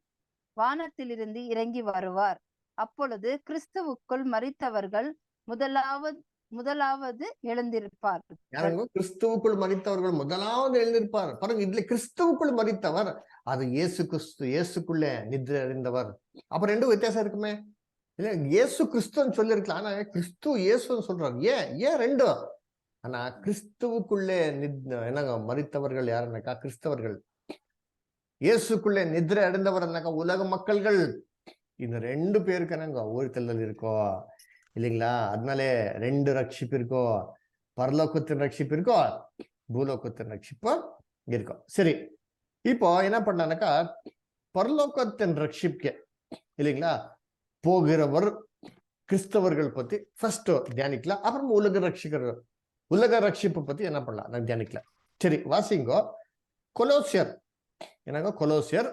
வானத்திலிருந்து இறங்கி வருவார். அப்பொழுது கிறிஸ்துவுக்குள் மரித்தவர்கள் முதலாவது எழுந்திருப்பார். கிறிஸ்துவுக்குள் மரித்தவர்கள் முதலாவது எழுந்திருப்பார். பாருங்க, இதுல கிறிஸ்துவுக்குள் மரித்தவர் அது இயேசு கிறிஸ்து, இயேசுக்குள்ள நித்ரை அறிந்தவர். அப்ப 2 வித்தியாசம் இருக்குமே இல்ல? இயேசு கிறிஸ்துன்னு சொல்லிருக்கலாம், ஆனா கிறிஸ்து இயேசுன்னு சொல்றாரு. ஏன் 2? ஆனா கிறிஸ்துவுக்குள்ளே என்னங்க மரித்தவர்கள் யாருன்னாக்கா கிறிஸ்தவர்கள், இயேசுக்குள்ளே நித்ரை அடைந்தவர்னாக்கா உலக மக்கள்கள். இந்த 2 பேருக்கு என்னங்க உயிர்த்தெழுதல் இருக்கோ இல்லைங்களா? அதனாலே 2 ரட்சிப்பு இருக்கோ. பரலோகத்தின் ரட்சிப்பு இருக்கோ, பூலோகத்தின் ரட்சிப்பு இருக்கும். சரி, இப்போ என்ன பண்ணானாக்கா பரலோகத்தின் ரட்சிப்புக்கு இல்லைங்களா போகிறவர் கிறிஸ்தவர்கள் பத்தி ஃபர்ஸ்ட் தியானிக்கலாம். அப்புறம் உலக ரட்சிப்பு பத்தி என்ன பண்ணலாம் நான் தியானிக்கலாம். சரி, வாசிங்கோ. கொலோசியர் என்னங்க? கொலோசியர்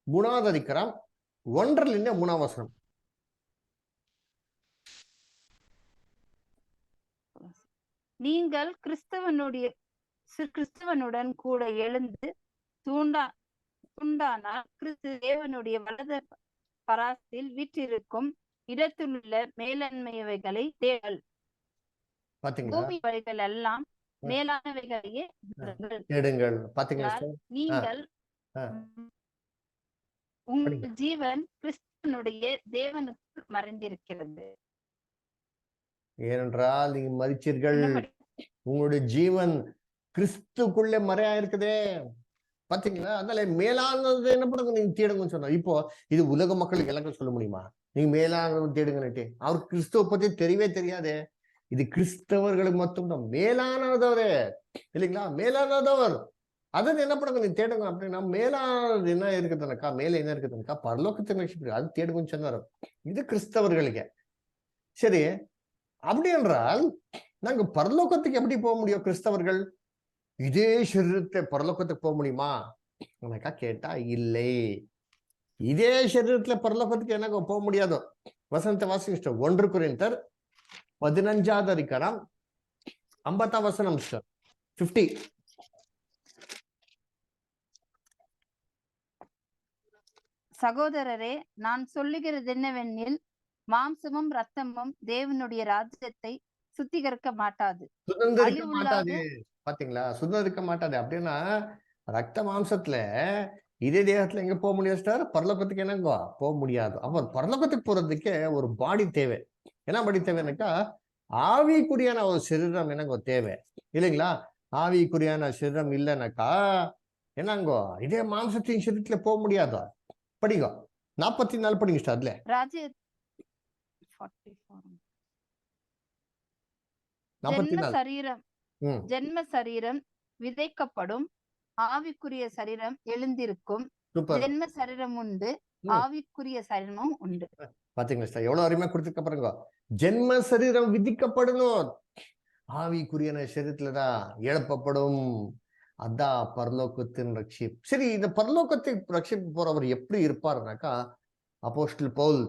3வது அதிகாரம் 1லிருந்து 3ஆம் வசனம். நீங்கள் கிறிஸ்தவனுடன் கூட எழுந்து துண்டானால் கிறிஸ்து தேவனுடைய வலது பராசில் வீற்றிருக்கும் இடத்திலுள்ள மேலாண்மையவைகளை தேடல். பூமி வழிகள் எல்லாம் மேலானவைகளையே தேடுங்கள். நீங்கள் உங்கள் ஜீவன் கிறிஸ்துவனுடைய தேவனுக்கு மறைந்திருக்கிறது. ஏனென்றால் நீங்க மரிச்சீர்கள், உங்களுடைய ஜீவன் கிறிஸ்துக்குள்ளே மறையா இருக்குதே. பாத்தீங்களா? அதனால மேலானது என்ன பண்ணுங்க, நீங்க தேடுங்கன்னு சொன்னா. இப்போ இது உலக மக்களுக்கு எல்லாரும் சொல்ல முடியுமா நீங்க மேலானது தேடுங்கன்னுட்டு? அவருக்கு கிறிஸ்துவ பத்தி தெரியவே தெரியாது. இது கிறிஸ்தவர்களுக்கு மட்டும்தான் மேலானதவரே இல்லைங்களா? மேலானதவர் அதை என்ன பண்ணுங்க, நீ தேடுங்க. அப்படின்னா மேலானது என்ன இருக்குதுனாக்கா, மேல என்ன இருக்குதுனாக்கா பரலோகத்தின் ரட்சிப்பு, அது தேடுங்கன்னு சொன்னாரு. இது கிறிஸ்தவர்களுக்கு. சரி, அப்படி என்றால் நாங்க பரலோகத்துக்கு எப்படி போக முடியும்? கிறிஸ்தவர்கள் இதே சரீரத்தை பரலோகத்துக்கு போக முடியுமா கேட்டா இல்லை. இதே சரீரத்துல பரலோகத்துக்கு எனக்கு போக முடியாது. வசனத்தை வாசிங்க. 1 கொரிந்தியர் 15வது அதிகாரம் 50ஆம் வசனம் 50. சகோதரரே, நான் சொல்லுகிறது என்னவெனில் மாம்சமும் ரத்தமும் தேவனுடைய ராஜ்யத்தை சுத்திகரிக்க மாட்டாது, சுதந்திரிக்க மாட்டாது. பாத்தீங்களா? சுதந்திரிக்க மாட்டாது. அப்படின்னா ரத்த மாம்சத்துல இதே தேகத்துல எங்க போக முடியாது சார்? பரலோகத்துக்கு என்னங்க போக முடியாது. அப்ப பரலோகத்துக்கு போறதுக்கே ஒரு பாடி தேவை. என்ன பாடி தேவைன்னாக்கா ஆவிக்குரியான ஒரு சரீரம் என்னங்கோ தேவை இல்லைங்களா? ஆவிக்குரியான சரீரம் இல்லைனாக்கா என்னங்கோ இதே மாம்சத்தின் சரீரத்துல போக முடியாதோ? படிங்க 44 படிங்க சிஸ்டர். அதுல ராஜ்ய 44. ஜென்ம 44. சரீரம் ம் ஜென்ம சரீரம் விதைக்கப்படும், ஆவிக்குரிய சரீரம் எழுந்திருக்கும். சூப்பர். ஜென்ம சரீரம் உண்டு, ம். ஆவிக்குரிய சரீரமும் உண்டு. பாத்தீங்களா சிஸ்டர், எவ்வளவு அருமையா கொடுத்துருக்க பாருங்க. ஜென்ம சரீரம் விதிக்கப்படணும், ஆவிக்குரிய சரீரத்துலதான் எழுப்பப்படும். அதான் பரலோகத்தின் ரட்சிப். சரி, இந்த பரலோகத்தை ரட்சிப்பு போறவர் எப்படி இருப்பாருனாக்கா, அப்போஸ்தலர் பவுல்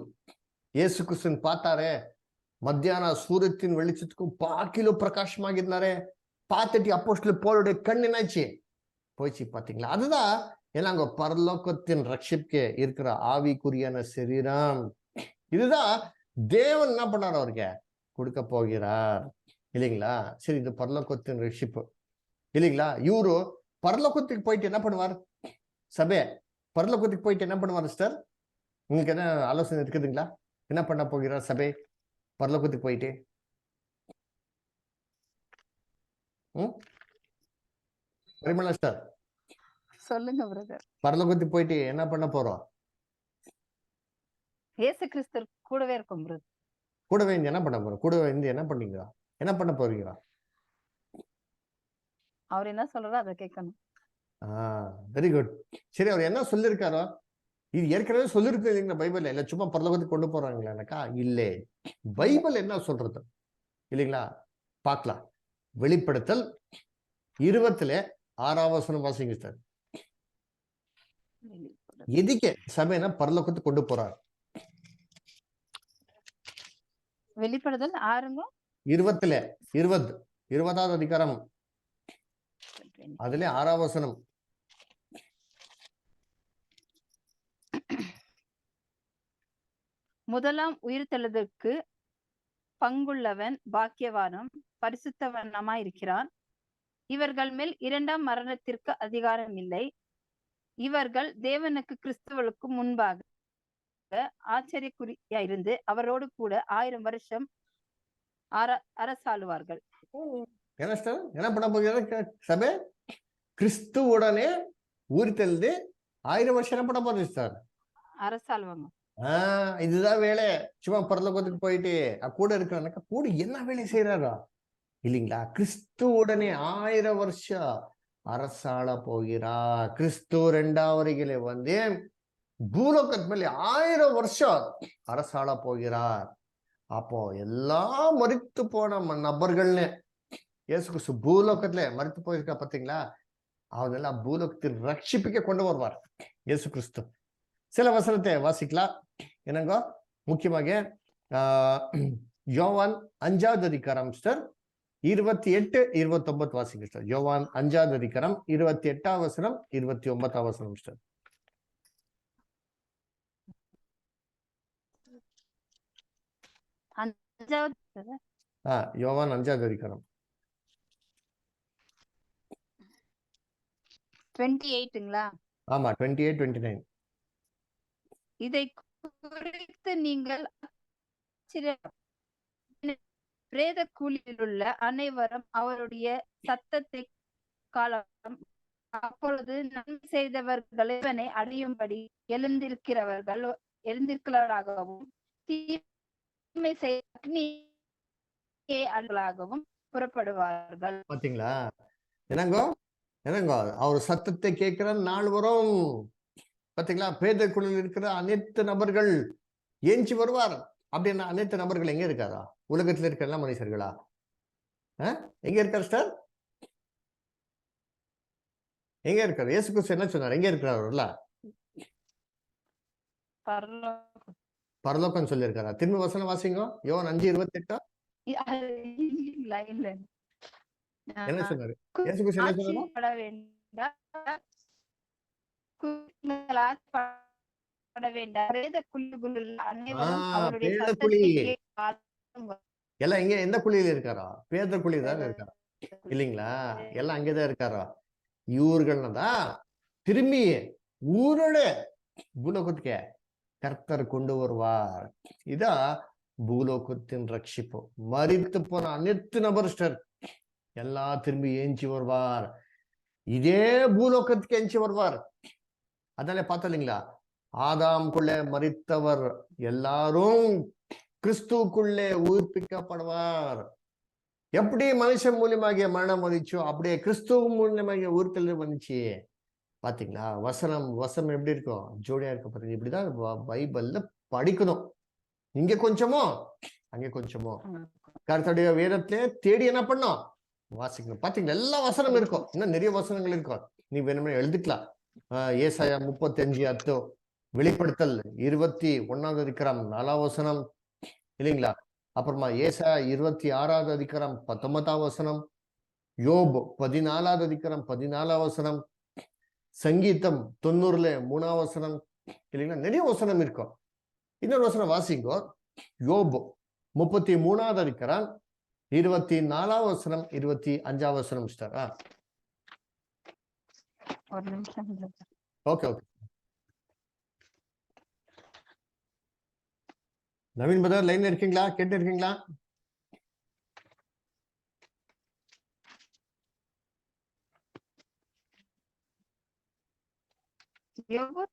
இயேசு கிறிஸ்துவின் பார்த்தாரே, மத்தியான சூரியத்தின் வெளிச்சத்துக்கும் பாக்கிலும் பிரகாசமாகிருந்தாரே, பார்த்துட்டு அப்போஸ்தலர் பவுலுடைய கண் என்னாச்சு போயிடுச்சு. பாத்தீங்களா, அதுதான் ஏன்னா பரலோகத்தின் ரட்சிப்புக்கு இருக்கிற ஆவிக்குரியான சரீரம். இதுதான் தேவன் என்ன பண்ணார், அவருக்கு கொடுக்க போகிறார் இல்லைங்களா. சரி, இது பரலோகத்தின் ரட்சிப்பு இல்லைங்களா. இவரு பரலோகத்துக்கு போயிட்டு என்ன பண்ணுவார், சபை பரலோகத்துக்கு போயிட்டு என்ன பண்ணுவார் சிஸ்டர்? உங்களுக்கு என்ன ஆலோசனை இருக்குதுங்களா? என்ன பண்ண போகிறார் சபை பரலோகத்துக்கு போயிட்டு? பரிமளா சிஸ்டர், சொல்லுங்க பிரதர். பரலோகத்துக்கு போயிட்டு என்ன பண்ண போறோம்? இயேசு கிறிஸ்து கூடவே இருக்கும் பிரதர். கூடவே இருந்து என்ன பண்ண போறோம்? கூடவே இருந்து என்ன பண்ணீங்களா, என்ன பண்ண போறீங்களா? அவர் என்ன சொல்றாரோ அதை கேட்கணும். Very good. சரி, அவர் என்ன சொல்லியிருக்காரோ, இது ஏற்கனவே சொல்லிருக்கு இல்லைங்களா பைபிள், இல்ல சும்மா பரலோகத்துக்கு கொண்டு போறாங்களாக்கா? இல்லை, பைபிள் என்ன சொல்றது இல்லைங்களா, பார்க்கலாம். வெளிப்படுத்தல் 20:6 வாசிங்க சார். எதுக்கு சபைனா பரலோகத்துக்கு கொண்டு போறார்? வெளிப்படுதல் 20வது அதிகாரம், அதுல 6ஆம் வசனம். முதலாம் உயிர்த்தெழுதற்கு பங்குள்ளவன் பாக்கியவானும் பரிசுத்தவனமாயிருக்கிறான். இவர்கள் மேல் இரண்டாம் மரணத்திற்கு அதிகாரம் இல்லை. இவர்கள் தேவனுக்கு கிறிஸ்துவுக்கு முன்பாக ஆச்சரியக்குறியாயிருந்து அவரோடு கூட 1000 வருஷம் அரசாளுவார்கள். என்ன பண்ண போகிற சபை? கிறிஸ்துவுடனே உயிர்த்தெழுந்து 1000 வருஷம் என்ன பண்ண போறது சார்? அரசாளுவாங்க. இதுதான் வேலை. சும்மா பரலோகத்துக்கு போயிட்டு கூட இருக்கிறானாக்கா, கூட என்ன வேலை செய்யறாரா இல்லைங்களா? கிறிஸ்துவுடனே 1000 வருஷம் அரசாள போகிறார். கிறிஸ்து 2ஆம் வருகையில வந்து பூலோகத்து மேலே 1000 வருஷம் அரசாள போகிறார். அப்போ எல்லாம் மரித்து போன நபர்கள்னு இயேசு கிறிஸ்து பூலோகத்துல மரித்து போயிருக்கா பாத்தீங்களா, அவனெல்லாம் பூலோகத்தின் ரட்சிப்புக்கே கொண்டு வருவார் இயேசு கிறிஸ்து. சில வசனத்தை வாசிக்கலாம். என்னங்க முக்கியமாக யோவான் 5வது அதிகாரம் 28-29 வாசிங்க சார். யோவான் 5வது அதிகாரம் 28ஆம் வசனம் 29ஆம் வசனம் சார். யோவான் 5வது அதிகாரம் 28ங்களா? ஆமா, 28-29. இதை குறித்து நீங்கள் பிரேத கூலியில் உள்ள அனைவரும் அவருடைய சத்தத்தை காலம், அப்பொழுது நன்மை செய்தவர்களை அடையும்படி எழுந்திருக்கிறவர்களாகவும் தீமை செய்யவும் புறப்படுவார்கள். பாத்தீங்களா, என்னங்கோ அவர் சத்தத்தை கேட்கிற நாள் வரும். பாத்தீங்களா, பேத குழுவில் இருக்கிற அனைத்து நபர்கள் ஏஞ்சி வருவார். அப்படின்னா அனைத்து நபர்கள் எங்க இருக்காரா? உலகத்துல இருக்கிற எல்லா மனுஷர்களா? எங்க இருக்காரு சார்? எங்க இருக்காரு? இயேசு கிறிஸ்து என்ன சொன்னார்? எங்க இருக்கிறாருல்ல? பரலோகம் சொல்லி இருக்காரா? திரும்ப வசனம் வாசிங்க. யோவான் 5:28. என்ன சொன்னாரு இயேசு கிறிஸ்து? என்ன சொன்னாரு? எல்லாம் இங்க எந்த குழியில இருக்காரா? பேத குழியில தான் இருக்காரா இல்லைங்களா? எல்லாம் அங்கேதான் இருக்காரா? இவர்கள் தான் திரும்பி ஊரோட பூலோகத்துக்கு கர்த்தர் கொண்டு வருவார். இதான் பூலோகத்தின் ரட்சிப்பு. மரித்து போன அனைத்து நபர் எல்லா திரும்பி ஏஞ்சி வருவார். இதே பூலோகத்துக்கு ஏஞ்சி வருவார். அதனால பார்த்தோம் இல்லைங்களா, ஆதாம்குள்ளே மரித்தவர் எல்லாரும் கிறிஸ்துவுக்குள்ளே உயிர்ப்பிக்கப்படுவார். எப்படி மனுஷன் மூலியமாகிய மரணம் வந்துச்சோ அப்படியே கிறிஸ்துவ மூலியமாகிய உயிர்த்தெழுதல் வந்துச்சு. பாத்தீங்களா? வசனம் எப்படி இருக்கும்? ஜோடியா இருக்க பாத்தீங்க. இப்படிதான் பைபிள்ல படிக்கணும். இங்க கொஞ்சமோ அங்க கொஞ்சமோ கர்த்தருடைய வேதத்திலே தேடி என்ன பண்ணோம்? வாசிக்கணும். பாத்தீங்களா? எல்லா வசனம் இருக்கும். இன்னும் நிறைய வசனங்கள் இருக்கும். நீ வேணுமே எழுதிக்கலாம். ஏசாயா 35:10, வெளிப்படுத்தல் 21 அதிகாரம் 4 வசனம் இல்லைங்களா? அப்புறமா ஏசாயா 26 அதிகாரம் 19 வசனம், யோப் 14 அதிகாரம் 14 வசனம், சங்கீதம் 90 3 வசனம் இல்லைங்களா? நிறைய வசனம் இருக்கும். இன்னொரு வசனம் வாசிங்கோ. யோப் 33 அதிகாரம் 24 வசனம் 25 வசனம். ஒரு நிமிஷம். ஓகே. நவீன் பிரதர் லைன்ல இருக்கீங்களா? கேட்டு இருக்கீங்களா? யோபு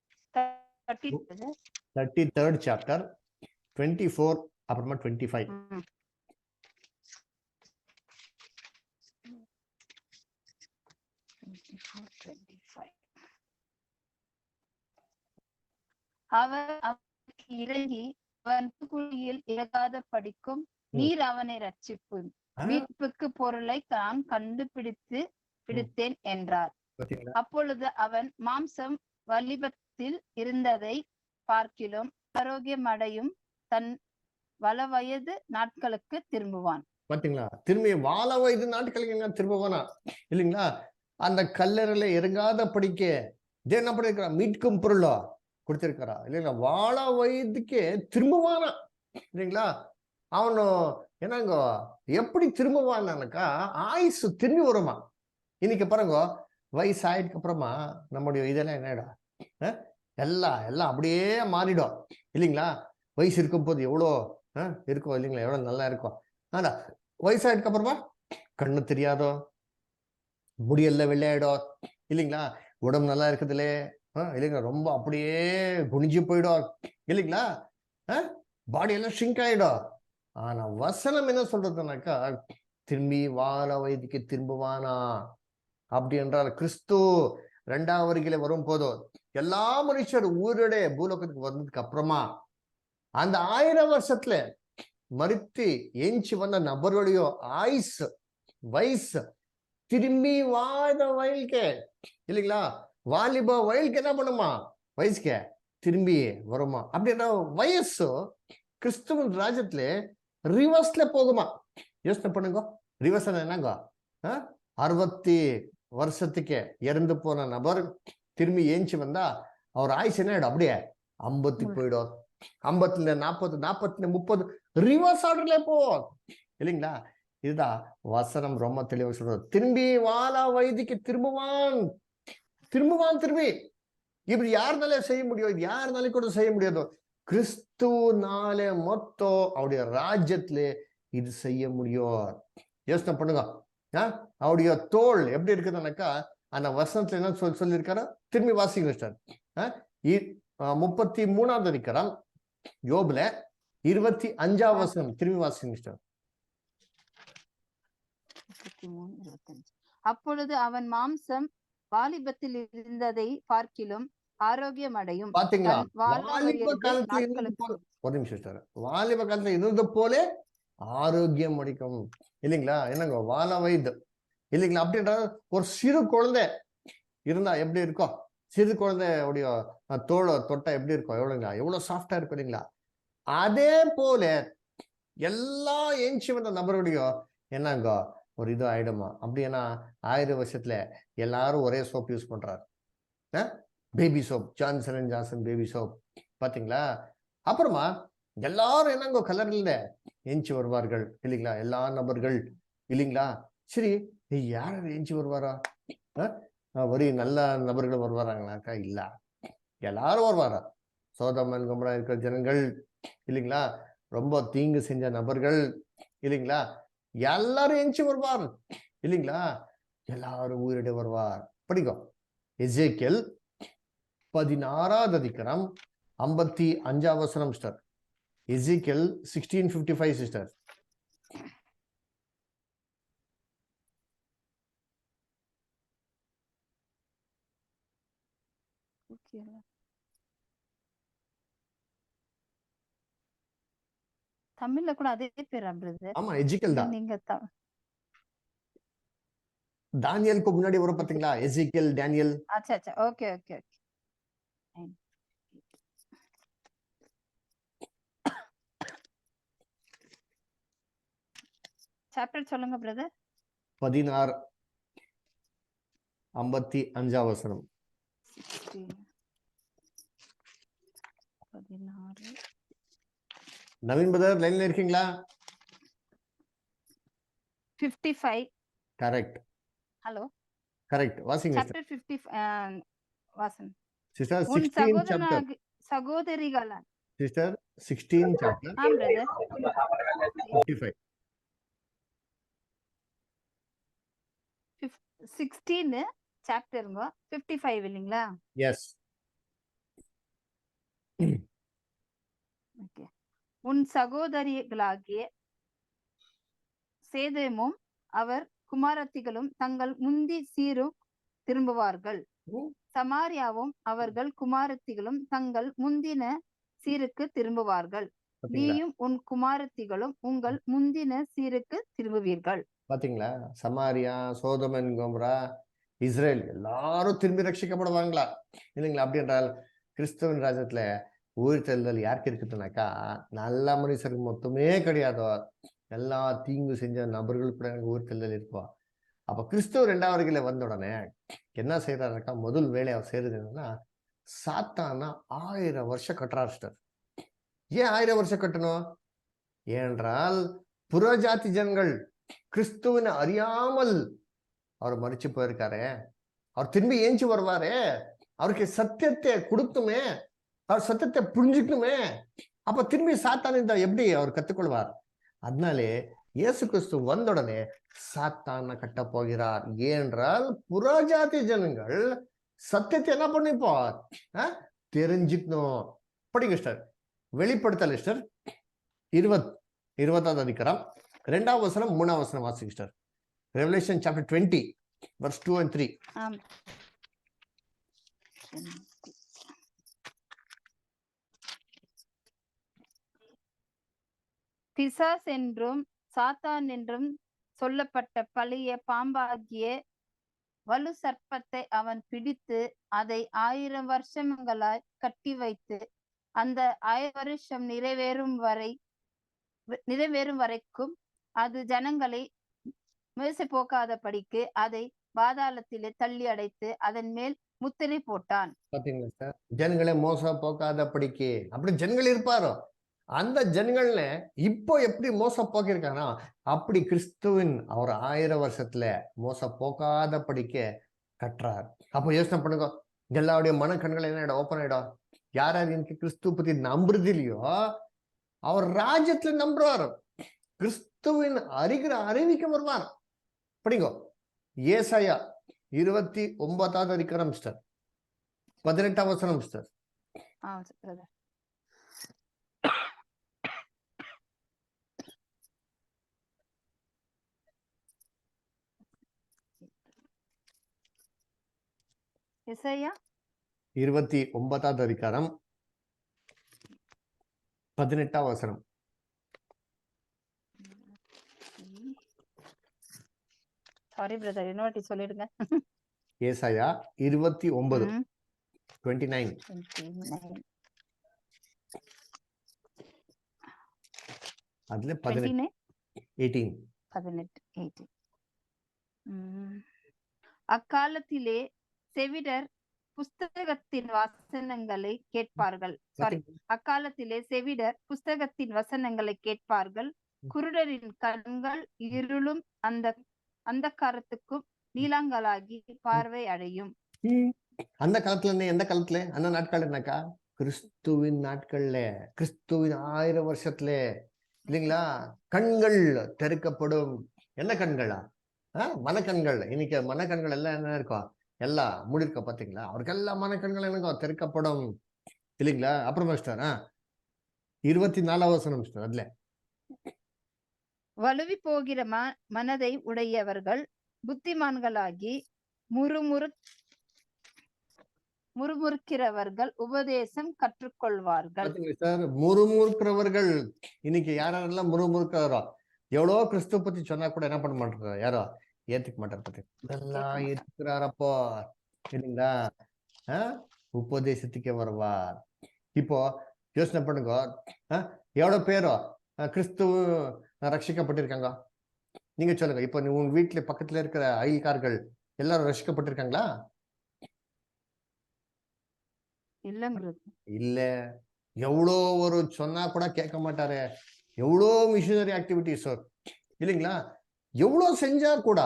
33rd chapter 24 அப்புறமா 25. அவர் அவனுக்கு இறங்கி அவன் குழியில் இறங்காத படிக்கும் நீர் அவனை ரட்சிப்பும் மீட்புக்கு பொருளை நான் பிடித்தேன் என்றார். அப்பொழுது அவன் மாம்சம் வலிபத்தில் இருந்ததை பார்க்கிலும் ஆரோக்கியமடையும் தன் வளவயது நாட்களுக்கு திரும்புவான். பாத்தீங்களா? திரும்பி வாழ வயது நாட்களுக்கு திரும்புவானா இல்லைங்களா? அந்த கல்லறையில இறங்காத படிக்க என்ன பண்ணிருக்கிறா? மீட்கும் பொருளோ கொடுத்திருக்கிறா இல்லைங்களா? வாழ வயதுக்கே திரும்புவானா இல்லைங்களா? அவனு என்னங்க எப்படி திரும்புவானாக்கா ஆயுசு திரும்பி வருமா. இன்னைக்கு பாருங்க, வயசு ஆயிடுக்கு அப்புறமா நம்முடைய இதெல்லாம் என்னடா எல்லாம் அப்படியே மாறிடும் இல்லைங்களா? வயசு இருக்கும் போது எவ்வளோ இருக்கும் இல்லைங்களா? எவ்வளவு நல்லா இருக்கும். ஆனா வயசாயிடுக்கு அப்புறமா கண்ணு தெரியாதோ, முடியெல்லாம் வெள்ளையாயிடும் இல்லைங்களா? உடம்பு நல்லா இருக்குதுலே இல்லைங்களா? ரொம்ப அப்படியே குனிஞ்சு போயிடும் இல்லைங்களா? பாடி எல்லாம் ஷ்ரிங்க் ஆயிடும். ஆனா வசனம் என்ன சொல்றதுனாக்கா திரும்பி வாழ வயதுக்கு திரும்புவானா. அப்படி என்றால் கிறிஸ்து 2ஆம் வருகையில வரும் போதும் எல்லா மனுஷர் ஊருடைய பூலோகத்துக்கு வந்ததுக்கு அப்புறமா அந்த 1000 வருஷத்துல மறித்து எஞ்சி வந்த நபர்களுடைய ஆயுசு வயசு திரும்பி வாழ வயலுக்கு இல்லைங்களா? வாலிப வயலுக்கு என்ன பண்ணுமா? வயசுக்கு திரும்பி வருமா. அப்படின்னா வயசு கிறிஸ்துவன் ராஜ்யத்துல ரிவர்ஸ்ல போகுமா. யோசனை பண்ணுங்க. ரிவர்ஸ் என்னங்க? 60 வருஷத்துக்கு இறந்து போன நபர் திரும்பி ஏஞ்சி வந்தா அவர் ஆயுசு என்ன ஆயிடும்? அப்படியே 50 போயிடும். 50 40 40 30 ரிவர்ஸ் ஆர்டர்ல போ இல்லைங்களா? இதுதான் வசனம் ரொம்ப தெளிவாக சொல்றது. திரும்பி வாழ வயதுக்கு திரும்புவான். திரும்பி இப்படி யாருனாலே செய்ய முடியும்? இது யாருனாலே கூட செய்ய முடியாது. கிறிஸ்துவனாலே மொத்தம் அவருடைய ராஜ்யத்துல இது செய்ய முடியும். யோசனை பண்ணுங்க. அவருடைய தோல் எப்படி இருக்குதுன்னாக்கா அந்த வசனத்துல என்ன சொல்லியிருக்காரு? திரும்பி வாசிங்க சார். 33ஆவது அதிகாரம் யோபுல 25ஆம் வசனம் திரும்பி வாசிங்க சார். அப்பொழுது அவன் மாம்சம் வாலிபத்தில் இருந்ததை பார்க்கிலும் ஆரோக்கியம் அடையும். பாத்தீங்களா? வாலிப காலத்துல ஒரு நிமிஷம் சார். வாலிப காலத்துல இருந்தது போல ஆரோக்கியம் அடிக்கும் இல்லைங்களா? என்னங்க வாழ வயது இல்லைங்களா? அப்படின்ற ஒரு சிறு குழந்தை இருந்தா எப்படி இருக்கும்? சிறு குழந்தையுடைய தோலை தொட்டா எப்படி இருக்கும்? எவ்வளவு சாஃப்டா இருக்கும் இல்லைங்களா? அதே போல எல்லா எஞ்சி வந்த நபருடைய என்னங்க ஒரு இது ஆயிடுமா. அப்படின்னா 1000 வருஷத்துல எல்லாரும் ஒரே சோப் யூஸ் பண்றாரு. Baby soap, Johnson and Johnson baby soap. பாத்தீங்களா? அப்புறமா எல்லாரும் என்னங்க கலர்ல எஞ்சி வருவார்கள் இல்லைங்களா? எல்லா நபர்கள் இல்லைங்களா? சரி, யார் எஞ்சி வருவாரா? ஒரு நல்ல நபர்கள் வருவாராங்கனாக்கா இல்ல, எல்லாரும் வருவாரா. சோதமன் கும்பரா இருக்கிற ஜனங்கள் இல்லைங்களா? ரொம்ப தீங்கு செஞ்ச நபர்கள் இல்லைங்களா? எல்லாரும் எஞ்சி வருவார் இல்லைங்களா? எல்லாரும் உயிரிட வருவார். படிக்கும் எசேக்கியேல் 16ஆவது அதிகாரம் 55 வசனம் சிஸ்டர். எசேக்கியேல் 16:55 சிஸ்டர். தமிழ்ல கூட அதே பேரா பிரதர்? ஆமா, எஜிக்கேல் தான். நீங்க தானியலுக்கு முன்னாடி வரும் பாத்தீங்களா, எசேக்கியேல், டேனியல். அச்சா அச்சா, ஓகே ஓகே ஓகே. சாப்டர் சொல்லுங்க பிரதர். 16:55 வசனம். 16. நவீன் பிரதர் லைன்ல இருக்கீங்களா? 55. கரெக்ட். Hello, correct. வாசிங்க சாப்டர் 55 வாசன். சிஸ்டர். உன் 16 சாப்டர் சகோதரிகள் சிஸ்டர். 16 சாப்டர் ஆ பிரதர். 55. 16 சாப்டருங்க, 55 இல்லைங்களா? எஸ். ஓகே. உன் சகோதரிகளாகிய சேதேமும் அவர் குமாரத்திகளும் தங்கள் முந்தி சீரும் திரும்புவார்கள். சமாரியாவும் அவர்கள் குமாரத்திகளும் தங்கள் முந்தின சீருக்கு திரும்புவார்கள். நீயும் உன் குமாரத்திகளும் உங்கள் முந்தின சீருக்கு திரும்புவீர்கள். பாத்தீங்களா, சமாரியா, சோதோம் கோமோரா, இஸ்ரேல் எல்லாரும் திரும்பி ரட்சிக்கப்படுவாங்களா இல்லைங்களா? அப்படி என்றால் கிறிஸ்தவன் ராஜ்யத்துல உயிர்த்தெழுதல் யாருக்கு இருக்குதுனாக்கா, நல்ல மனுஷருக்கு மொத்தமே கிடையாதோ, எல்லா தீங்கு செஞ்ச நபர்கள் கூட எனக்கு உயிர்த்தெழுதல் இருப்பா. அப்ப கிறிஸ்தவ 2வது வருகையில வந்த உடனே என்ன செய்யறாருக்கா, முதல் வேலை அவர் செய்யறது என்னன்னா, சாத்தானா 1000 வருஷம் கட்டுறாரு சிஸ்டர். ஏன் 1000 வருஷம் கட்டணும் ஏனென்றால், புறஜாதி ஜனங்கள் கிறிஸ்துவினை அறியாமல் அவர் மரிச்சு போயிருக்காரு. அவர் திரும்பி ஏஞ்சி வருவாரு. அவருக்கு சத்தியத்தை கொடுக்குமே, அவர் சத்தியத்தை புரிஞ்சுக்கணுமே. அப்ப திரும்பி சாத்தான் இந்த எப்படி அவர் கத்துக்கொள்வார்? அதனாலே இயேசு கிறிஸ்து வந்த உடனே சாத்தான கட்ட போகிறார். ஏனென்றால் புறஜாதி ஜனங்கள் சத்தியத்தை என்ன பண்ணிப்போ தெரிஞ்சுக்கணும். படிங்க சிஸ்டர். வெளிப்படுத்தல் சிஸ்டர் 20வது அதிகாரம் 2வது வசனம் 3வது வசனம் வாசிங்க sister. Revelation chapter 20 verse 2 and 3. பிசாஸ் என்றும் சாத்தான் என்றும் சொல்லப்பட்ட பழைய பாம்பாகிய வலு சர்ப்பத்தை அவன் பிடித்து அதை 1000 வருஷங்களாய் கட்டி வைத்து அந்த 1000 வருஷம் நிறைவேறும் வரைக்கும் அது ஜனங்களை மேசை போக்காதபடிக்கு அதை பாதாளத்திலே தள்ளி அடைத்து அதன் மேல் முத்திரை போட்டான். பாத்தீங்களா சார், ஜனங்களை மோசம் போக்காதபடிக்கு அப்படி ஜனங்கள் இருப்பாரோ, அந்த ஜனங்கள்ல இப்போ எப்படி மோசம் போக்கிருக்கானா அப்படி கிறிஸ்துவின் அவர் 1000 வருஷத்துல மோசம் போக்காதபடிக்க கட்டுறார். அப்போ யோசனை பண்ணுங்க, எல்லாருடைய மனக்கண்கள் என்ன ஆயிடும், ஓப்பன் ஆயிடும். யாராவது எனக்கு கிறிஸ்துவ பத்தி நம்புறது இல்லையோ அவர் ராஜ்யத்துல நம்புறாரு, கிறிஸ்துவின் அறிவிக்க வருவார். படிங்கோ ஏசாயா 29வது அதிகாரம் மிஸ்டர் 18வது வசனம் மிஸ்டர். எசாயா 29வது அதிகாரம் 18வது வசனம். சாரி பிரதர், இன்னொரு சொல்லிடுங்க. ஏசாயா 29 29. அதுல 18. அக்காலத்திலே செவிடர் புஸ்தகத்தின் வசனங்களை கேட்பார்கள். அக்காலத்திலே செவிடர் புஸ்தகத்தின் வசனங்களை கேட்பார்கள். குருடரின் கண்கள் இருளும் அந்த காலத்துக்கும் நீலாங்களாகி பார்வை அடையும். அந்த காலத்துல எந்த காலத்துல? அந்த நாட்கள் என்னக்கா, கிறிஸ்துவின் நாட்கள்ல, கிறிஸ்துவின் 1000 வருஷத்துல இல்லைங்களா, கண்கள் திறக்கப்படும். என்ன கண்களா? மனக்கண்கள். இன்னைக்கு மனக்கண்கள் எல்லாம் என்ன இருக்கும், எல்லாம் மூடிருக்க பாத்தீங்களா? அவருக்கு எல்லாம் மனக்கண்கள் என்னங்க திறக்கப்படும். இல்லைங்களா? அப்புறமா சிஸ்டர் 24 வசனம் சிஸ்டர். அதுல வலுவி போகிற மனதை உடையவர்கள் புத்திமான்களாகி முறுமுறுக்கிறவர்கள் உபதேசம் கற்றுக்கொள்வார்கள். பாத்தீங்களா சார், முறுமுறுக்கிறவர்கள். இன்னைக்கு யாரெல்லாம் முறுமுறுக்கிறோ, எவ்வளோ கிறிஸ்துவ பத்தி சொன்னா கூட என்ன பண்ண மாட்டாங்க, யாரோ ஏத்துக்க மாட்டார். பத்தி இதெல்லாம் ஏத்துக்கிறாரப்போ இல்லைங்களா? உபதேசத்துக்கே வருவார். இப்போ யோசனை பண்ணுங்க, எவ்வளவு பேரோ கிறிஸ்துவ ரட்சிக்கப்பட்டிருக்காங்க. நீங்க சொல்லுங்க, இப்போ நீ உன் வீட்டுல பக்கத்துல இருக்கிற அயல்கார்கள் எல்லாரும் ரட்சிக்கப்பட்டிருக்காங்களா? இல்ல. எவ்வளோ ஒரு சொன்னா கூட கேட்க மாட்டாரு. எவ்வளோ மிஷினரி ஆக்டிவிட்டிஸ் இல்லைங்களா? எவ்வளோ செஞ்சா கூட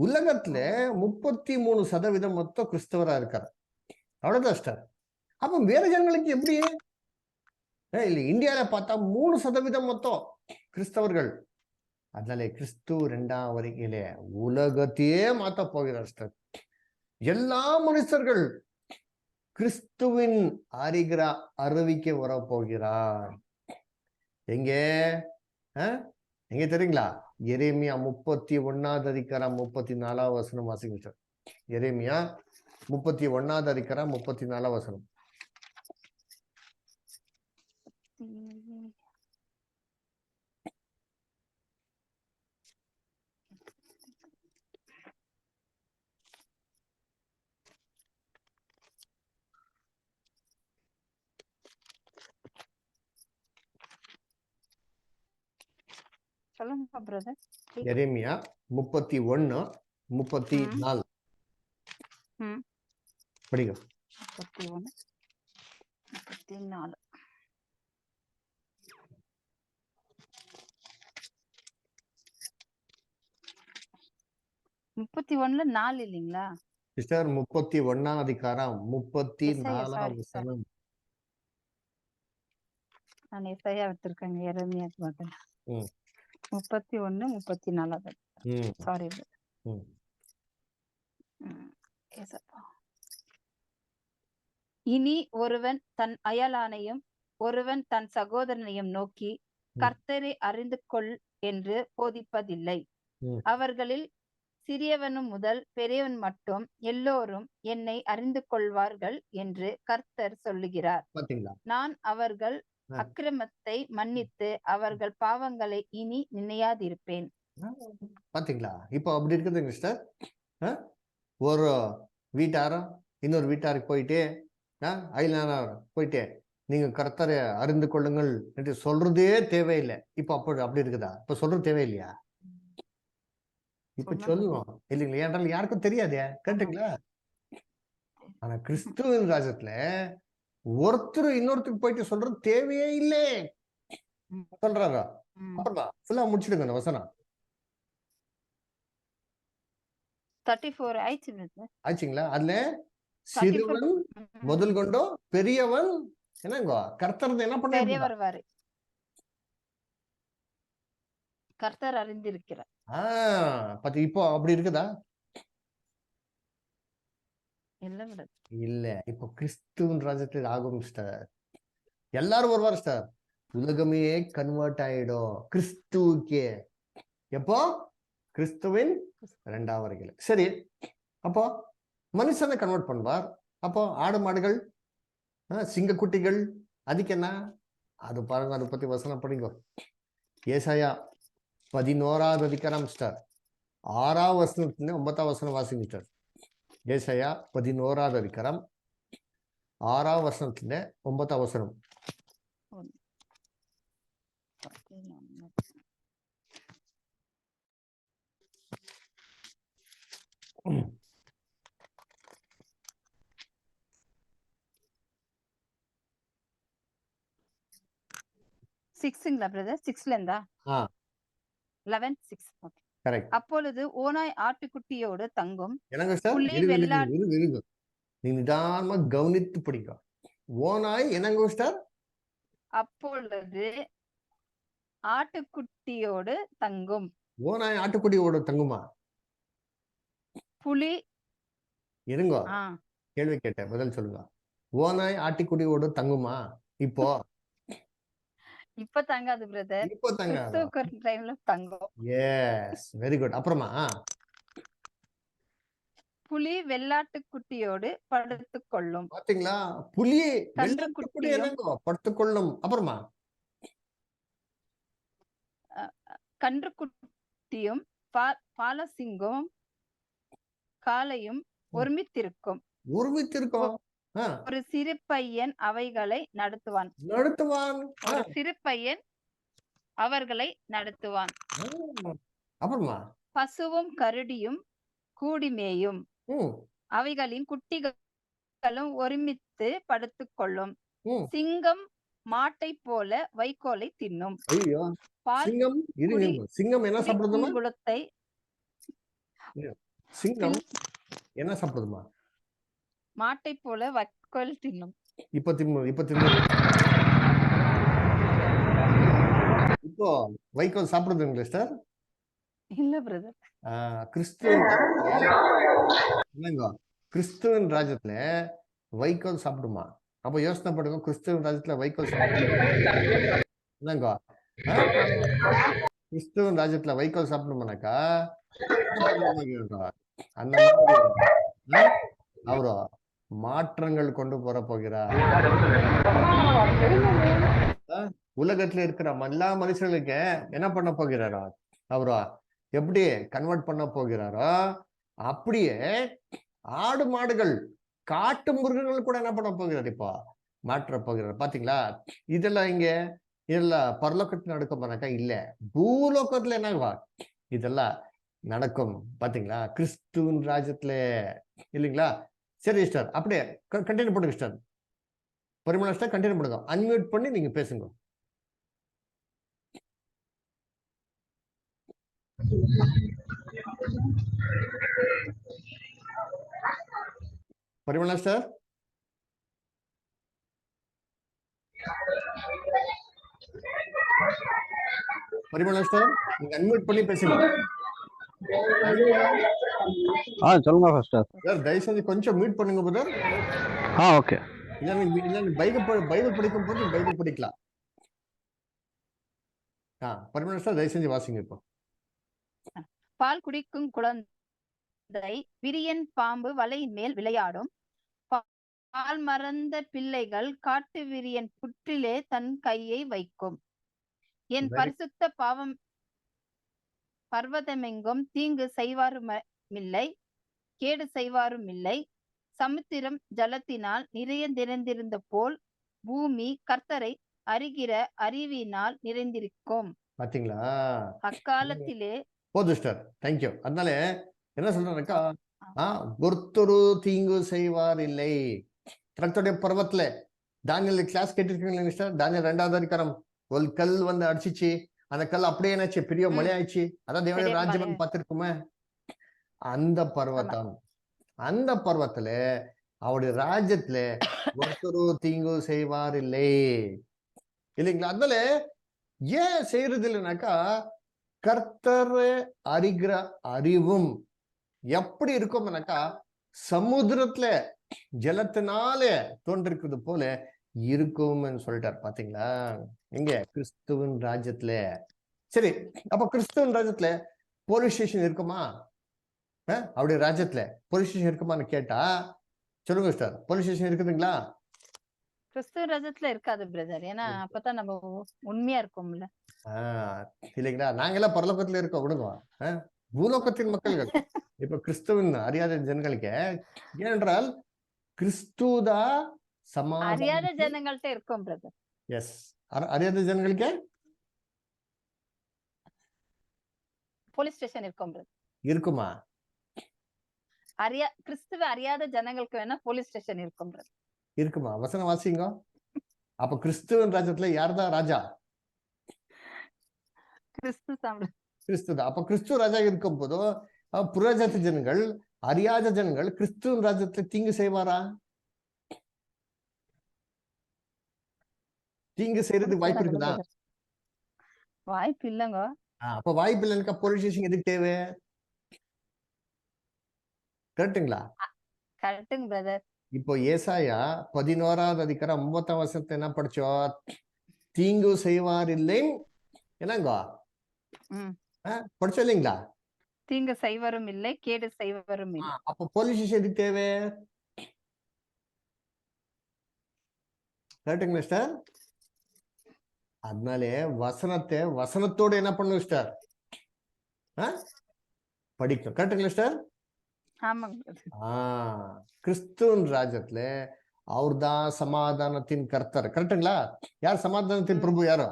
உலகத்துல 33% மொத்தம் கிறிஸ்தவரா இருக்காரு. அவ்வளவுதான் சிஸ்டர். அப்ப வேற ஜனங்களுக்கு எப்படி? இல்ல, இந்தியாவில பார்த்தா 3% மொத்தம் கிறிஸ்தவர்கள். அதனால கிறிஸ்து 2ஆம் வருகையிலே உலகத்தையே மாத்த போகிறார் சிஸ்டர். எல்லா மனுஷர்கள் கிறிஸ்துவின் அறிவிக்க வர போகிறார். எங்கே எங்க தெரியுங்களா? எரேமியா 31வது அதிகாரம் 34வது வசனம் வாசிங்க. எரேமியா 31வது அதிகாரம் 34வது வசனம். சொல்லுங்க பிரதர். எரேமியா 31:34 படிங்க. 31:34. 31:4 இல்லைங்களா சிஸ்டர்? 31ஆம் அதிகாரம் 34ஆம் வசனம். நான் எஸ்ஐயா எடுத்திருக்கேங்க. எரேமியாக்கு பதில் 31:34. சாரி. இனி ஒருவன் தன் அயலானையும் ஒருவன் தன் சகோதரனையும் நோக்கி கர்த்தரை அறிந்து கொள் என்று போதிப்பதில்லை. அவர்களில் சிறியவனும் முதல் பெரியவன் மட்டும் எல்லோரும் என்னை அறிந்து கொள்வார்கள் என்று கர்த்தர் சொல்லுகிறார். நான் அவர்கள் அக்கிரமத்தை மன்னித்து அவர்கள் பாவங்களை இனி நினையாதிருப்பேன். பாத்தீங்களா? இப்போ அப்படி இருக்குதுங்க சிஸ்டர். ஒரு வீட்டாரும் இன்னொரு வீட்டாருக்கு போயிட்டு அயலானார் போயிட்டு நீங்க கர்த்தரை அறிந்து கொள்ளுங்கள் என்று சொல்றதே தேவையில்லை. இப்போ அப்படி இருக்குதா? இப்ப சொல்றது தேவையில்லையா? இப்ப சொல்லுவோம் இல்லைங்களா? என்றால் யாருக்கும் தெரியாதே. கேட்டுங்களா? ஆனா கிறிஸ்துவின் ராஜ்யத்துல ஒருத்தர் இன்னொருத்தருக்கு போயிட்டு சொல்றது தேவையே இல்லை சொல்றாரா? அப்புறமா ஃபுல்லா முடிச்சிடுங்க அந்த வசனம். 34 ஆச்சுங்களா? அதுல சிறுவன் முதல் கொண்டோ பெரியவன் என்னங்க கர்த்தர் என்ன பண்ண கர்த்தர் அறிந்திருக்கிறார். இப்போ அப்படி இருக்குதா? இல்ல. இப்போ கிறிஸ்துவின் ராஜ்யத்தில் ஆகும் ஸ்டார். எல்லாரும் வருவார் ஸ்டார். உலகமே கன்வெர்ட் ஆயிடும் கிறிஸ்துவுக்கே. எப்போ? கிறிஸ்துவின் 2ஆம் வருகையில. சரி, அப்போ மனுஷனை கன்வெர்ட் பண்ணுவார். அப்போ ஆடு மாடுகள் சிங்கக்குட்டிகள் அதுக்கு என்ன? அது பாருங்க, அதை பத்தி வசனம் படிங்க. ஏசாயா 11வது அதிகாரம் ஸ்டார் 6வது வசனத்துல 9வது வசனம் வாசிங்க ஸ்டார். ஏசாயா 11வது அதிகாரம் 6வது வசனத்துல 9வது வசனம். அப்பொழுது ஓனாய் ஆட்டுக்குட்டியோடு தங்கும். நிதானமா கவனித்து படிங்க. ஓனாய் என்னங்க ஸ்டார்? அப்பொழுது ஆட்டுக்குட்டியோடு தங்கும். ஓனாய் ஆட்டுக்குட்டியோடு தங்குமா? புலி இருங்க, கேள்வி கேட்டேன், பதில் சொல்லுங்க. ஓநாய் ஆட்டிக்குடியோடு தங்குமா இப்போ? இப்ப தங்காது பிரதர். இப்போ தங்க. கிறிஸ்துவுக்கு டைம்ல தங்கும். Yes, very good. அப்புறமா புலி வெள்ளாட்டுக்குட்டியோடு படுத்துக் கொள்ளும். பாத்தீங்களா? புலி வெள்ளாட்டுக்குடி கன்றுக்குட்டியும் என்னங்கோ படுத்துக்கொள்ளும். அப்புறமா கன்றுக்குட்டியும் பாலசிங்கம் காளையும் ஒருமித்திருக்கும். உருவித்திருக்கோம். ஒரு சிறு பையன் அவைகளை நடத்துவான். நடத்துவான். ஒரு சிறு பையன் அவர்களை நடத்துவான். அப்புறமா பசுவும் கரடியும் கூடி மேயும். ம், அவைகளின் குட்டிகளும் ஒருமித்து படுத்துக் கொள்ளும். ம். சிங்கம் மாட்டை போல வைக்கோலை தின்னும். ஐயோ, பால் சிங்கம் சிங்கம் என்ன சாப்பிடுதுமா? குளத்தை சிங்கம் என்ன சாப்பிடுதுமா? மாட்டை போல வைக்கோல் தின்னும். இப்போ வைக்கோல் சாப்பிடுதுங்களா சார்? இல்ல பிரதர். கிறிஸ்துவின் ராஜ்யத்துல வைக்கோல் சாப்பிடுமா? அப்ப யோசனை பண்ணுங்க, கிறிஸ்துவின் ராஜ்யத்துல வைக்கோல் என்னங்கோ? கிறிஸ்துவின் ராஜ்யத்துல வைக்கோல் சாப்பிடுமானாக்கா அந்த மாதிரி அவரோ மாற்றங்கள் கொண்டு போற போகிறார். உலகத்துல இருக்கிற எல்லா மனுஷர்களுக்கு என்ன பண்ண போகிறாரோ அவரோ எப்படி கன்வெர்ட் பண்ண போகிறாரோ அப்படியே ஆடு மாடுகள் காட்டு மிருகங்கள் கூட என்ன பண்ண போகிறார் இப்போ மாற்ற போகிறார். பாத்தீங்களா? இதெல்லாம் இதெல்லாம் பரலோகத்துல நடக்குமானாக்கா இல்ல, பூலோகத்துல என்னவா இதெல்லாம் நடக்கும். பாத்தீங்களா? கிறிஸ்துவின் ராஜ்யத்துல இல்லைங்களா? சரி ஸ்டார், அப்படியே கண்டினியூ பண்ணுங்க ஸ்டார். பரிமளா ஸ்டார் கண்டினியூ பண்ணுங்க. அன்மியூட் பண்ணி நீங்க பேசுங்க. பரிமளா ஸ்டார், பரிமளா ஸ்டார் நீங்க அன்மியூட் பண்ணி பேசுங்க. சொல்லுங்க பாஸ்டர். சார் தயவு செஞ்சு கொஞ்சம் மியூட் பண்ணுங்க பிரதர். ஓகே. இல்ல பைபிள் படிக்கும் போது பைபிள் படிக்கலாம். பரிமளா ஸ்டார் தயவு செஞ்சு வாசிங்க. இப்போ பால் குடிக்கும் குழந்தை விரியன் பாம்பு வலையின் மேல் விளையாடும். பால் மறந்த பிள்ளைகள் காட்டு விரியன் புற்றிலே தன் கையை வைக்கும். என் பரிசுத்த பாவம் பர்வதமெங்கும் தீங்கு செய்வாருமில்லை, கேடு செய்வாருமில்லை. சமுத்திரம் ஜலத்தினால் நிறைந்திருந்த போல் பூமி கர்த்தரை அறிகிற அறிவினால் நிறைந்திருக்கும். பாத்தீங்களா? அக்காலத்திலே போதும் ஸ்டார், தேங்க்யூ. அதனால என்ன சொல்றாருக்கா, ஒருத்தரு தீங்கு செய்வார் இல்லை. கர்த்தருடைய பர்வத்துல தானியல் கிளாஸ் கேட்டிருக்கீங்களா ஸ்டார்? தானியல் 2வது அதிகாரம் ஒரு கல் வந்து அடிச்சிச்சு, அந்த கல் அப்படியே என்னாச்சு, பெரிய மழை ஆயிடுச்சு. அதான் தேவனுடைய ராஜ்யம் பார்த்திருக்குமே. அந்த பர்வத்தம், அந்த பர்வத்துல அவருடைய ராஜ்யத்துல ஒருத்தரு தீங்கு செய்வார் இல்லை இல்லைங்களா? அதனால ஏன் செய்யறது இல்லைனாக்கா, கர்த்தர் அறிகிற அறிவும் எப்படி இருக்கும்னாக்கா சமுத்திரத்துல ஜலத்தினால தோன்றிருக்கிறது போல இருக்கும்னு சொல்லிட்டார். பாத்தீங்களா? எங்க கிறிஸ்துவின் ராஜ்யத்துல. சரி, அப்ப கிறிஸ்துவின் ராஜ்யத்துல போலீஸ் ஸ்டேஷன் இருக்குமா? அவருடைய ராஜ்யத்துல போலீஸ் ஸ்டேஷன் இருக்குமான்னு கேட்டா சொல்லுங்க ஸ்டார். போலீஸ் ஸ்டேஷன் இருக்குதுங்களா? கிறிஸ்துவ ராஜ்யத்துல இருக்காது பிரதர். ஏன்னா அப்பதான் நம்ம உண்மையா இருக்கோம்ல. இல்லைங்களா? நாங்கெல்லாம் பரலோகத்துல இருக்கோம், விடுங்க. பூலோகத்தின் மக்கள்கள் இப்ப கிறிஸ்துவின் அறியாத ஜனங்களுக்கு, ஏனென்றால் கிறிஸ்துதா அறியாத ஜனங்கள்ட்ட இருக்கும் பிரதர். எஸ், அறியாத ஜனங்களுக்கு போலீஸ் ஸ்டேஷன் இருக்கும் பிரதர். இருக்குமா? கிறிஸ்துவ அறியாத ஜனங்களுக்கு வேணா போலீஸ் ஸ்டேஷன் இருக்கும் பிரதர். இருக்குமா? வசனம் வாசிங்க. அப்ப கிறிஸ்துவின் ராஜ்யத்துல யார்தான் ராஜா? கிறிஸ்துதான். அப்ப கிறிஸ்துவ ராஜா இருக்கும் போதும் புறஜாதி ஜனங்கள், அறியாத ஜனங்கள் கிறிஸ்துவின் ராஜ்யத்துல தீங்கு செய்வாரா? தீங்கு செய்யறது வாய்ப்பு இருக்குதா? வாய்ப்பு இல்லங்க. அப்ப வாய்ப்பு இல்லைன்னா போலீஸ் ஸ்டேஷன் எதுக்கு தேவை? கரெக்டுங்களா? கரெக்டுங்க பிரதர். இப்போ ஏசாயா 11வது அதிகாரம் 9ஆம் வசனத்தை என்ன படிச்சோம்? தீங்கு செய்வார் இல்லை என்னங்க ம். படிச்சோம் இல்லைங்களா? தீங்கு செய்வரும் இல்லை, கேடு செய்வரும் இல்லை. அப்போ போலீஸ் ஸ்டேஷன் எதுக்கு தேவை? கரெக்டுங்களா சிஸ்டர்? அதனாலே வசனத்தை வசனத்தோட என்ன பண்ணும் சிஸ்டர்? படிக்கணும். கரெக்டுங்களா சிஸ்டர்? ஆமாங்க brother. கிறிஸ்துவின் ராஜ்யத்துல அவர்தான் சமாதானத்தின் கர்த்தர். கரெக்டுங்களா? யார் சமாதானத்தின் பிரபு? யாரோ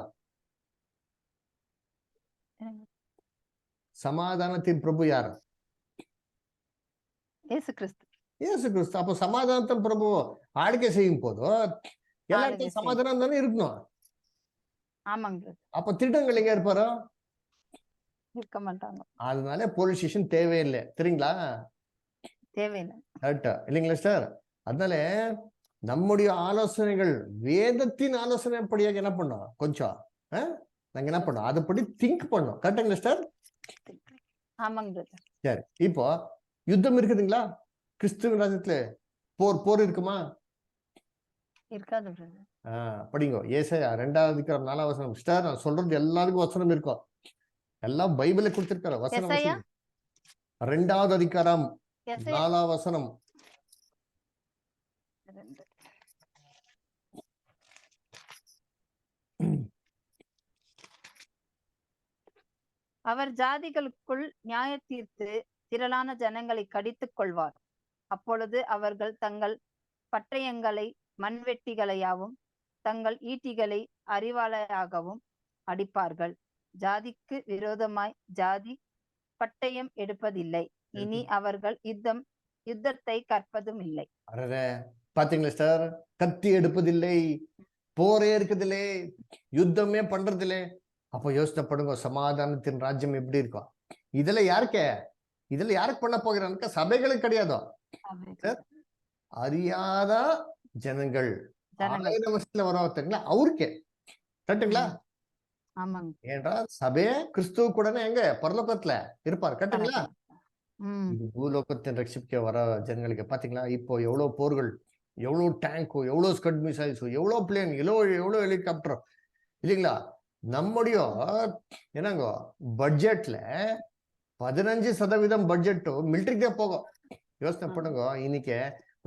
சமாதானத்தின் பிரபு யாரு? இயேசு கிறிஸ்து. இயேசு கிறிஸ்து. அப்போ சமாதானத்தின் பிரபு ஆளுகை செய்யும் போதும் எல்லா ஆளுகை இடத்துலயும் செய்யும். சமாதானம் தானே இருக்கணும். ஆமாங்க brother. அப்ப திருடங்கள் எங்க இருப்பாரோ? இருக்க மாட்டாங்க. அதனால போலீஸ் ஸ்டேஷன் தேவையில்லை. தெரியுங்களா? தேவையில்லை. கரெக்டா இல்லைங்களா சார்? அதனால நம்முடைய ஆலோசனைகள் வேதத்தின் ஆலோசனை படியாக என்ன பண்ணோம்? கொஞ்சம் நாங்க என்ன பண்ணோம்? அதுபடி திங்க் பண்ணோம். கரெக்டுங்களா சார்? ஆமாங்க brother. சரி, இப்போ யுத்தம் இருக்குதுங்களா? கிறிஸ்துவ ராஜ்யத்துல போர் இருக்குமா? இருக்காது brother. படிங்க ஏசாயா 2வது அதிகாரம் 4ஆம் வசனம். சிஸ்டர், நான் சொல்றது எல்லாருக்கும் வசனம் இருக்கும். எல்லாம் பைபிளை கொடுத்திருக்காரு. வசனம் எசாயா? 2வது அதிகாரம் எசாயா 4ஆம் வசனம். 2. அவர் ஜாதிகளுக்குள் நியாய தீர்த்து திரளான ஜனங்களை கடித்துக் கொள்வார். அப்பொழுது அவர்கள் தங்கள் பட்டயங்களை மண்வெட்டிகளையாவும் தங்கள் ஈட்டிகளை அறிவாளையாகவும் அடிப்பார்கள். ஜாதிக்கு விரோதமாய் ஜாதி பட்டயம் எடுப்பதில்லை. இனி அவர்கள் யுத்தத்தை கற்பதும் இல்லை. அரே, பாத்தீங்களா சார்? கத்தி எடுப்பதில்லை, போரே இருக்குதில்லை, யுத்தமே பண்றதில்லை. அப்போ யோசனை பண்ணுங்க, சமாதானத்தின் ராஜ்யம் எப்படி இருக்கும்? இதுல யாருக்கு பண்ண போகிறான்னு சபைகளுக்கு கிடையாதோ, அறியாத ஜனங்கள் 1000 வருஷத்துல வர அவருக்கே. கரெக்டுங்களா? ஆமாங்க. ஏன்றால் சபையே கிறிஸ்துவ கூட எங்க பரலோகத்துல இருப்பார். கரெக்டுங்களா? இது பூலோகத்தின் ரட்சிக்க வர ஜனங்களுக்கு பாத்தீங்களா? இப்போ எவ்வளவு போர்கள், எவ்வளவு டேங்கோ, எவ்வளவு ஸ்கட் மிசைல்ஸோ, எவ்வளவு பிளேன், எவ்வளவு ஹெலிகாப்டர் இல்லைங்களா? நம்முடைய என்னங்க பட்ஜெட்ல 15% பட்ஜெட் மிலிட்டரிக்கு தான் போகும். யோசனை பண்ணுங்க, இன்னைக்கு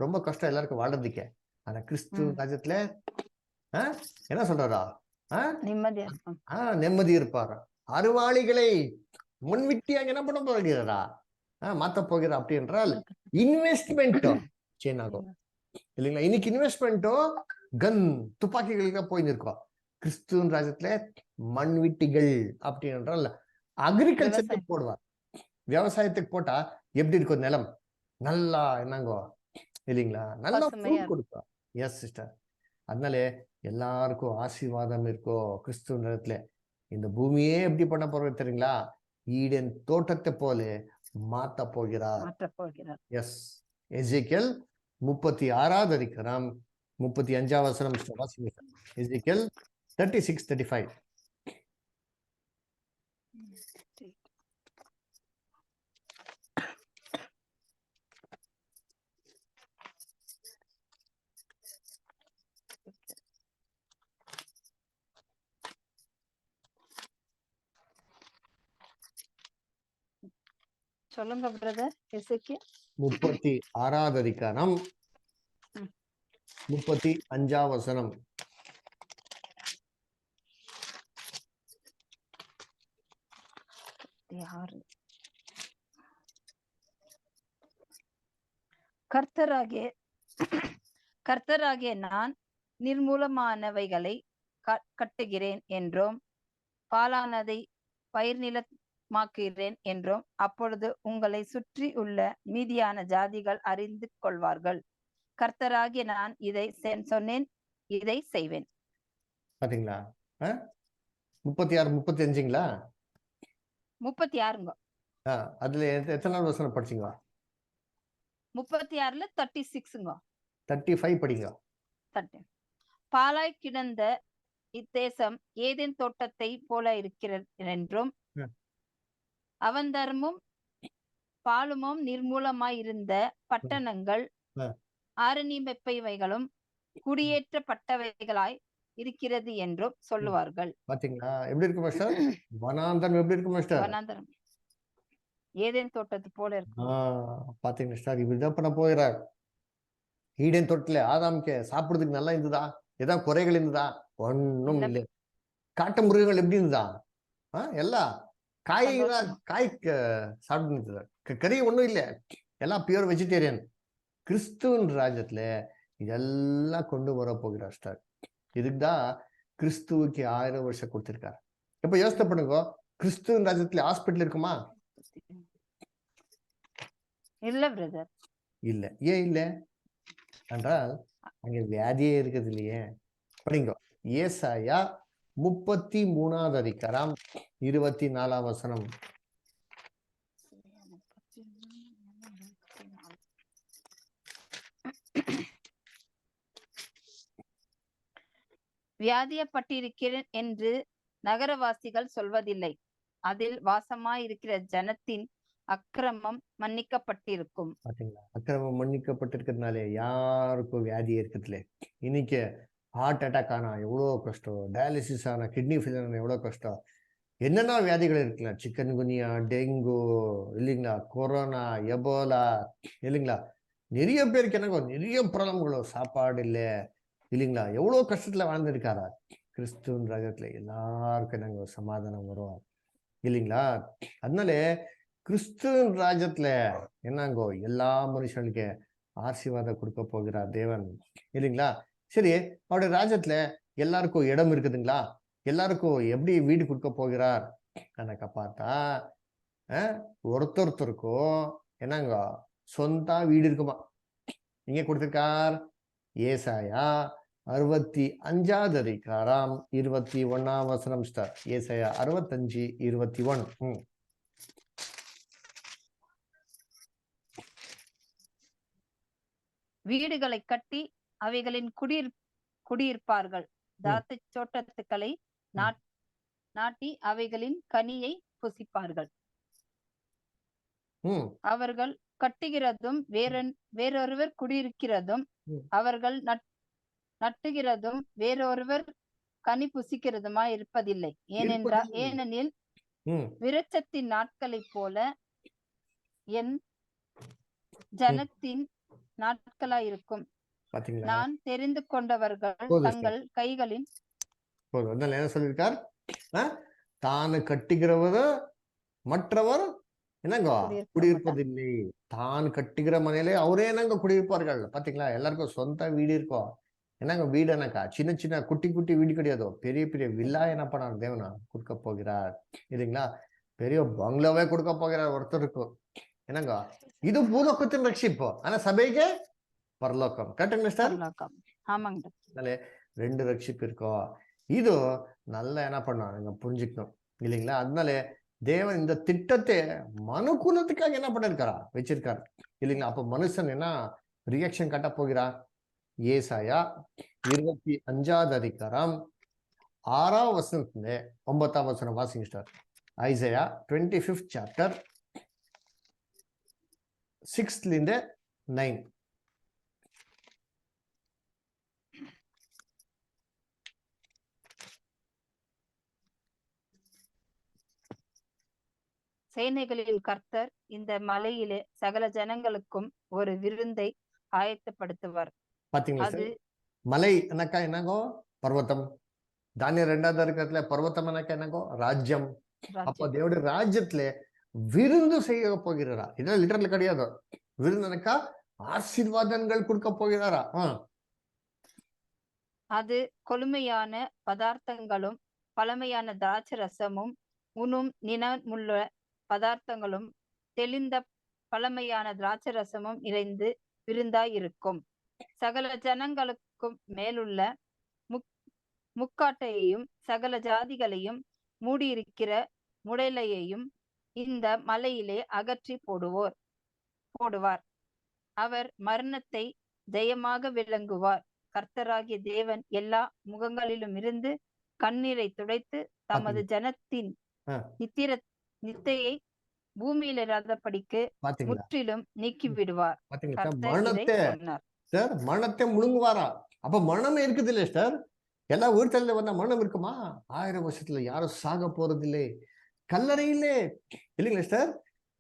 ரொம்ப கஷ்டம் எல்லாருக்கும் வாழ்றதுக்கே. ஆனா கிறிஸ்து ராஜ்யத்துல என்ன சொல்றாரா? நிம்மதி இருப்பாரு. அறிவாளிகளை முன்விட்டியாக என்ன பண்ண போகிறாரா? மாத்த போகிறார். அப்படி என்றால் இன்வெஸ்ட்மெண்ட் சேஞ்ச் ஆகும் இல்லைங்களா? இன்னைக்கு இன்வெஸ்ட்மெண்ட்டோ கன் துப்பாக்கிகளுக்கு தான் போயிருக்கோம். கிறிஸ்துவின் ராஜ்யத்துல மண்வெட்டிகள் அப்படி என்றால் அக்ரிகல்ச்சருக்கு போடுவார். விவசாயத்துக்கு போட்டா எப்படி இருக்கும்? நிலம் நல்லா என்னங்கோ இல்லைங்களா? நல்லா கொடுக்கும். Yes sister. அதனால எல்லாருக்கும் ஆசீர்வாதம் இருக்கோ கிறிஸ்துவின் நேரத்துல. இந்த பூமியே எப்படி பண்ண போறது தெரியுங்களா? ஈடன் தோட்டத்தை போல மாத்த போகிறார். எஸ். எசேக்கியேல் 36வது அதிகாரம் 35ஆம் வசனம். எசேக்கியேல் 36:35. சொல்லுங்க பிரதர். எசேக்கியேல் 36வது அதிகாரம் 35ஆம் வசனம். கர்த்தராகிய நான் நிர்மூலமானவைகளை கட்டுகிறேன் என்றும் பாலானதை பயிர் நிலமாக்குகிறேன் என்றும் அப்பொழுது உங்களை சுற்றி உள்ள மீதியான ஜாதிகள் அறிந்து கொள்வார்கள். கர்த்தராகிய நான் இதை சொன்னேன், இதை செய்வேன். பாத்தீங்களா? 36 35ங்களா? 36ங்க. அதுல எத்தனாவது வசனம் படிச்சீங்க? 36ல 36ங்க. 35 படிங்க. பாலாய் கிடந்த இத்தேசம் ஏதேன் தோட்டத்தை போல இருக்கிறது என்றும் அவந்தரமும் பாலுமும் நிர்மூலமாயிருந்த பட்டணங்கள் ஆரணிமைப்பவைகளும் குடியேற்றப்பட்டவைகளாய் இருக்கிறது என்றும் சொல்லுவார்கள். பாத்தீங்களா எப்படி இருக்கு மாஸ்டர்? வனாந்தரம் எப்படி இருக்கு மாஸ்டர்? வனாந்தரம் ஏதேன் தோட்டத்து போல இருக்கு. பாத்தீங்களா மாஸ்டர், இப்படிதான் பண்ண போகிறார். ஈடேன் தோட்டத்துல ஆதாம்க்கு சாப்பிடுறதுக்கு நல்லா இருந்ததா? ஏதாவது குறைகள் இருந்ததா? ஒண்ணும் இல்ல. இல்லை. காட்டு மிருகங்கள் எப்படி இருந்ததா? எல்லாம் காய் சந்தோஷமா. காய் சாப்பிட்டு இருந்தது. கறி ஒண்ணும் இல்லை, எல்லாம் பியூர் வெஜிடேரியன். கிறிஸ்துவின் ராஜ்யத்துல இதெல்லாம் கொண்டு வர போகிறார் ஸ்டார். இதுக்குதான் கிறிஸ்துவுக்கு 1000 வருஷம் கொடுத்திருக்காரு. இப்ப யோசனை பண்ணுங்க, கிறிஸ்துவின் ராஜ்யத்துல ஹாஸ்பிட்டல் இருக்குமா? இல்ல பிரதர். இல்ல. ஏன் இல்ல என்றால் அங்க வியாதியே இருக்குது இல்லையே. படிங்க, ஏசாயா 33வது அதிகாரம் 24வது வசனம். வியாதியப்பட்டிருக்கிறேன் என்று நகரவாசிகள் சொல்வதில்லை, அதில் வாசமாயிருக்கிற ஜனத்தின் அக்கிரமம் மன்னிக்கப்பட்டிருக்கும். பாத்தீங்களா, அக்கிரமம் மன்னிக்கப்பட்டிருக்கிறதுனாலே யாருக்கும் வியாதி இருக்குதுல. இன்னைக்கு ஹார்ட் அட்டாக் ஆனா எவ்வளோ கஷ்டம், டயாலிசிஸ் ஆனா, கிட்னி ஃபெயிலியர் ஆனா எவ்வளோ கஷ்டம், என்னென்ன வியாதிகள் இருக்குல்ல, சிக்கன் குனியா, டெங்கு இல்லைங்களா, கொரோனா, எபோலா இல்லைங்களா, நிறைய பேருக்கு என்னங்க நிறைய ப்ராப்ளங்களோ, சாப்பாடு இல்லை இல்லைங்களா, எவ்வளோ கஷ்டத்துல வாழ்ந்துருக்காரா. கிறிஸ்துவின் ராஜ்யத்துல எல்லாருக்கும் என்னங்க சமாதானம் வரும் இல்லைங்களா. அதனால கிறிஸ்துவின் ராஜ்யத்துல என்னங்கோ எல்லா மனுஷனுக்கு ஆசீர்வாதம் கொடுக்க போகிறார் தேவன் இல்லைங்களா. சரி, அவருடைய ராஜ்யத்துல எல்லாருக்கும் இடம் இருக்குதுங்களா? எல்லாருக்கும் எப்படி வீடு கொடுக்க போகிறார் எனக்கு பார்த்தா ஒருத்தருக்கும் என்னங்க சொந்த வீடு இருக்குமா. இங்க கொடுத்திருக்கார் ஏசாயா 65வது அதிகாரம் 21ஆம் வசனம் ஸ்டார். ஏசாயா 65:21. வீடுகளை கட்டி அவைகளின் குடியிருப்பார்கள், திராட்சை தோட்டத்துக்களை நாட்டி அவைகளின் கனியை புசிப்பார்கள். அவர்கள் கட்டுகிறதும் வேறொருவர் குடியிருக்கிறதும், அவர்கள் நட்டுகிறதும் வேறொருவர் கனி புசிக்கிறதுமா இருப்பதில்லை. ஏனெனில் விருட்சத்தின் நாட்களைப் போல என் ஜனத்தின் நாட்களாயிருக்கும். நான் தெரிந்து கொண்டவர்கள் தங்கள் கைகளின் என்ன சொல்லியிருக்கார்? தானு கட்டுகிறவர் மற்றவர் என்னங்க குடியிருப்பதில்லை. தான் கட்டுகிற மனையிலே அவரே என்னங்க குடியிருப்பார்கள். பாத்தீங்களா, எல்லாருக்கும் சொந்த வீடு இருக்கும். என்னங்க வீடு என்னக்கா சின்ன சின்ன குட்டி குட்டி வீடு கிடையாது, பெரிய பெரிய வில்லா என்ன பண்ணார் தேவனா கொடுக்க போகிறார் இல்லைங்களா. பெரிய பங்களாவே கொடுக்க போகிறார் ஒருத்தருக்கு. என்னங்க இது பூலோகத்தின் ரட்சிப்பு, ஆனா சபைக்கு பரலோகம். கரெக்டுங்களா? 2 ரட்சிப்பு இருக்கும். இது நல்லா என்ன பண்ணணும் புரிஞ்சுக்கணும் இல்லைங்களா. அதனால தேவன் இந்த திட்டத்தை மனுக்குலத்துக்காக என்ன பண்ணிருக்காரா வச்சிருக்காரு இல்லைங்களா. அப்ப மனுஷன் என்ன ரியாக்ஷன் காட்ட போகிறார்? ஏசாயா 25வது அதிகாரம் 6ஆம் வசனத்துல 9ஆம் வசனம் வாசிங்க star. Isaiah 25th chapter 6th 9. சேனைகளில் கர்த்தர் இந்த மலையிலே சகல ஜனங்களுக்கும் ஒரு விருந்தை ஆயத்தப்படுத்துவார். பாத்தீங்களா, மலை என்னக்கா என்னங்கோ பர்வத்தம். தானியல் 2வது அதிகாரத்துல பர்வத்தம் என்னக்கா என்னங்கோ ராஜ்யம். அப்ப தேவடைய ராஜ்யத்துல விருந்து செய்ய போகிறாரா. இதெல்லாம் லிட்டரல் கிடையாது. விருந்து என்னக்கா ஆசீர்வாதங்கள் கொடுக்க போகிறாரா. அது கொழுமையான பதார்த்தங்களும் பழமையான திராட்சை ரசமும் உண்ணும் நினமுள்ள பதார்த்தங்களும் தெளிந்த பழமையான திராட்சை ரசமும் நிறைந்து விருந்தாய் இருக்கும். சகல ஜனங்களுக்கும் மேலுள்ள முக்காட்டையையும் சகல ஜாதிகளையும் மூடியிருக்கிற முடலையையும் இந்த மலையிலே அகற்றி போடுவார். அவர் மரணத்தை ஜெயமாக விளங்குவார். கர்த்தராகிய தேவன் எல்லா முகங்களிலும் இருந்து கண்ணீரை துடைத்து தமது ஜனத்தின் நித்தையை பூமியில் இராதபடிக்கு முற்றிலும் நீக்கி விடுவார். மரணத்தை சார் மரணத்தை முழுங்குவாரா? அப்ப மரணமே இருக்குது இல்லையா சார்? எல்லா உயிர்த்தெழுதல வந்தா மரணம் இருக்குமா? 1000 வருஷத்துல யாரும் சாக போறது இல்லை, கல்லறையிலே இல்லைங்களா சார்?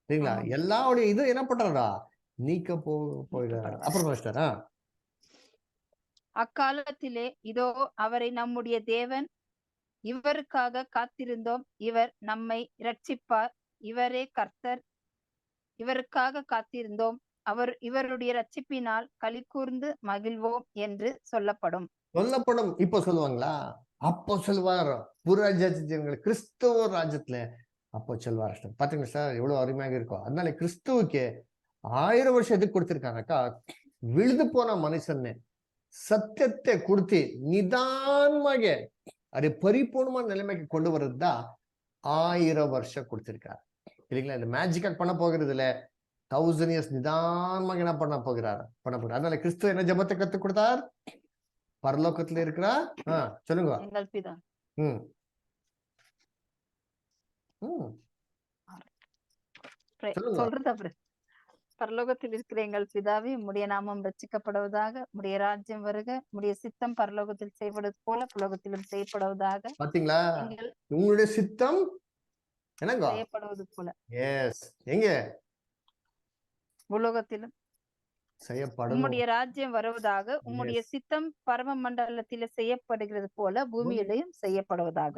சரிங்களா? ஆமாம். எல்லாருடைய இது என்ன பண்றாரா? நீக்க போயிடுறாரு. அப்புறம் மாஸ்டரா அக்காலத்திலே இதோ அவரை நம்முடைய தேவன், இவருக்காக காத்திருந்தோம், இவர் நம்மை இரட்சிப்பார், இவரே கர்த்தர், இவருக்காக காத்திருந்தோம், இவருடைய இரட்சிப்பினால் களிகூர்ந்து மகிழ்வோம் என்று சொல்லப்படும். சொல்லப்படும். இப்போ சொல்லுவாங்களா? அப்போ சொல்வார். புறஜாதிகள் கிறிஸ்துவ ராஜ்யத்துல அப்போ சொல்வார். பாத்தீங்களா சார் எவ்வளவு அருமையாக இருக்கும். அதனால கிறிஸ்துவுக்கு 1000 வருஷம் எதுக்கு கொடுத்திருக்காங்கக்கா? விழுது போன மனுஷன்னு சத்தியத்தை கொடுத்து நிதானமாக அதை பரிபூர்ணமான நிலைமைக்கு கொண்டு வர்றதுதான் 1000 வருஷம் கொடுத்திருக்காரு இல்லைங்களா? இந்த மேஜிக்கா பண்ண போகிறது இல்ல, 1000 years நிதானமாக என்ன பண்ண போகிறார். அதனால கிறிஸ்து என்ன ஜெபத்தை கத்துக் கொடுத்தார்? பரலோகத்துல இருக்கிறா சொல்லுங்க. எங்கள் பிதா. ம் ம் சொல்லுங்க. சொல்றது அப்புறம். பரலோகத்தில் இருக்கிற எங்கள் பிதாவே, உம்முடைய நாமம் ரட்சிக்கப்படுவதாக, உம்முடைய ராஜ்யம் வருக, உம்முடைய சித்தம் பரலோகத்தில் செய்யப்படுவது போல புலோகத்திலும் செய்யப்படுவதாக. பாத்தீங்களா? எங்கள் உங்களுடைய சித்தம் என்னங்க? செய்யப்படுவது போல எஸ் எங்க புலோகத்திலும். செய்யப்படும். உம்முடைய ராஜ்யம் வருவதாக, உம்முடைய சித்தம் பரம மண்டலத்தில செய்யப்படுகிறது போல பூமியிலையும் செய்யப்படுவதாக.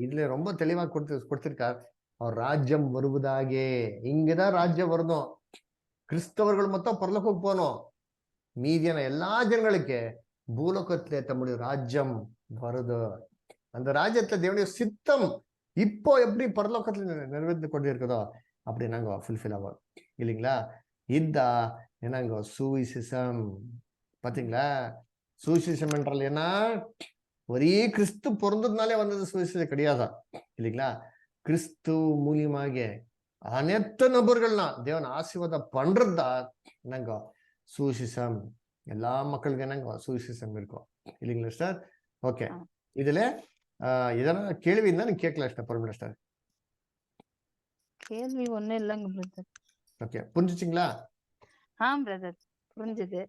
இதுல ரொம்ப தெளிவா கொடுத்திருக்கார். அவர் ராஜ்யம் வருவதாக. இங்கதான் ராஜ்யம் வரணும். கிறிஸ்தவர்கள் மொத்தம் பரலோகத்துக்கு போனோம். மீதியான எல்லா ஜனங்களுக்கு பூலோகத்திலே தம்முடைய ராஜ்யம் வருது. அந்த ராஜ்யத்துல தேவனுடைய சித்தம் இப்போ எப்படி பரலோகத்துல நிறைவேற்றி கொண்டு இருக்குதோ அப்படி நாங்க ஃபுல்ஃபில் ஆகும் இல்லைங்களா? இதா என்னங்க சுவிசேஷம். பாத்தீங்களா? சுவிசேஷம் என்றால் என்ன? ஒரே கிறிஸ்து பிறந்ததுனாலே வந்தது சுவிசேஷம் கிடையாதா இல்லைங்களா? கிறிஸ்து மூலியமாக அனைத்து நபர்கள்லாம் தேவன் ஆசீர்வாதம் பண்றதா என்னங்க சுவிசேஷம். எல்லா மக்களுக்கும் என்னங்க சுவிசேஷம் இருக்கும் இல்லைங்களா சார்? ஓகே, இதுல இதெல்லாம் கேள்வி இருந்தா நீங்க கேட்கலாம் சார். பரவாயில்ல சார். கேள்வி ஒண்ணும் இல்லைங்க பிரதர். ஓகே, புரிஞ்சுச்சிங்களா? பிரதர் புரிஞ்சுது.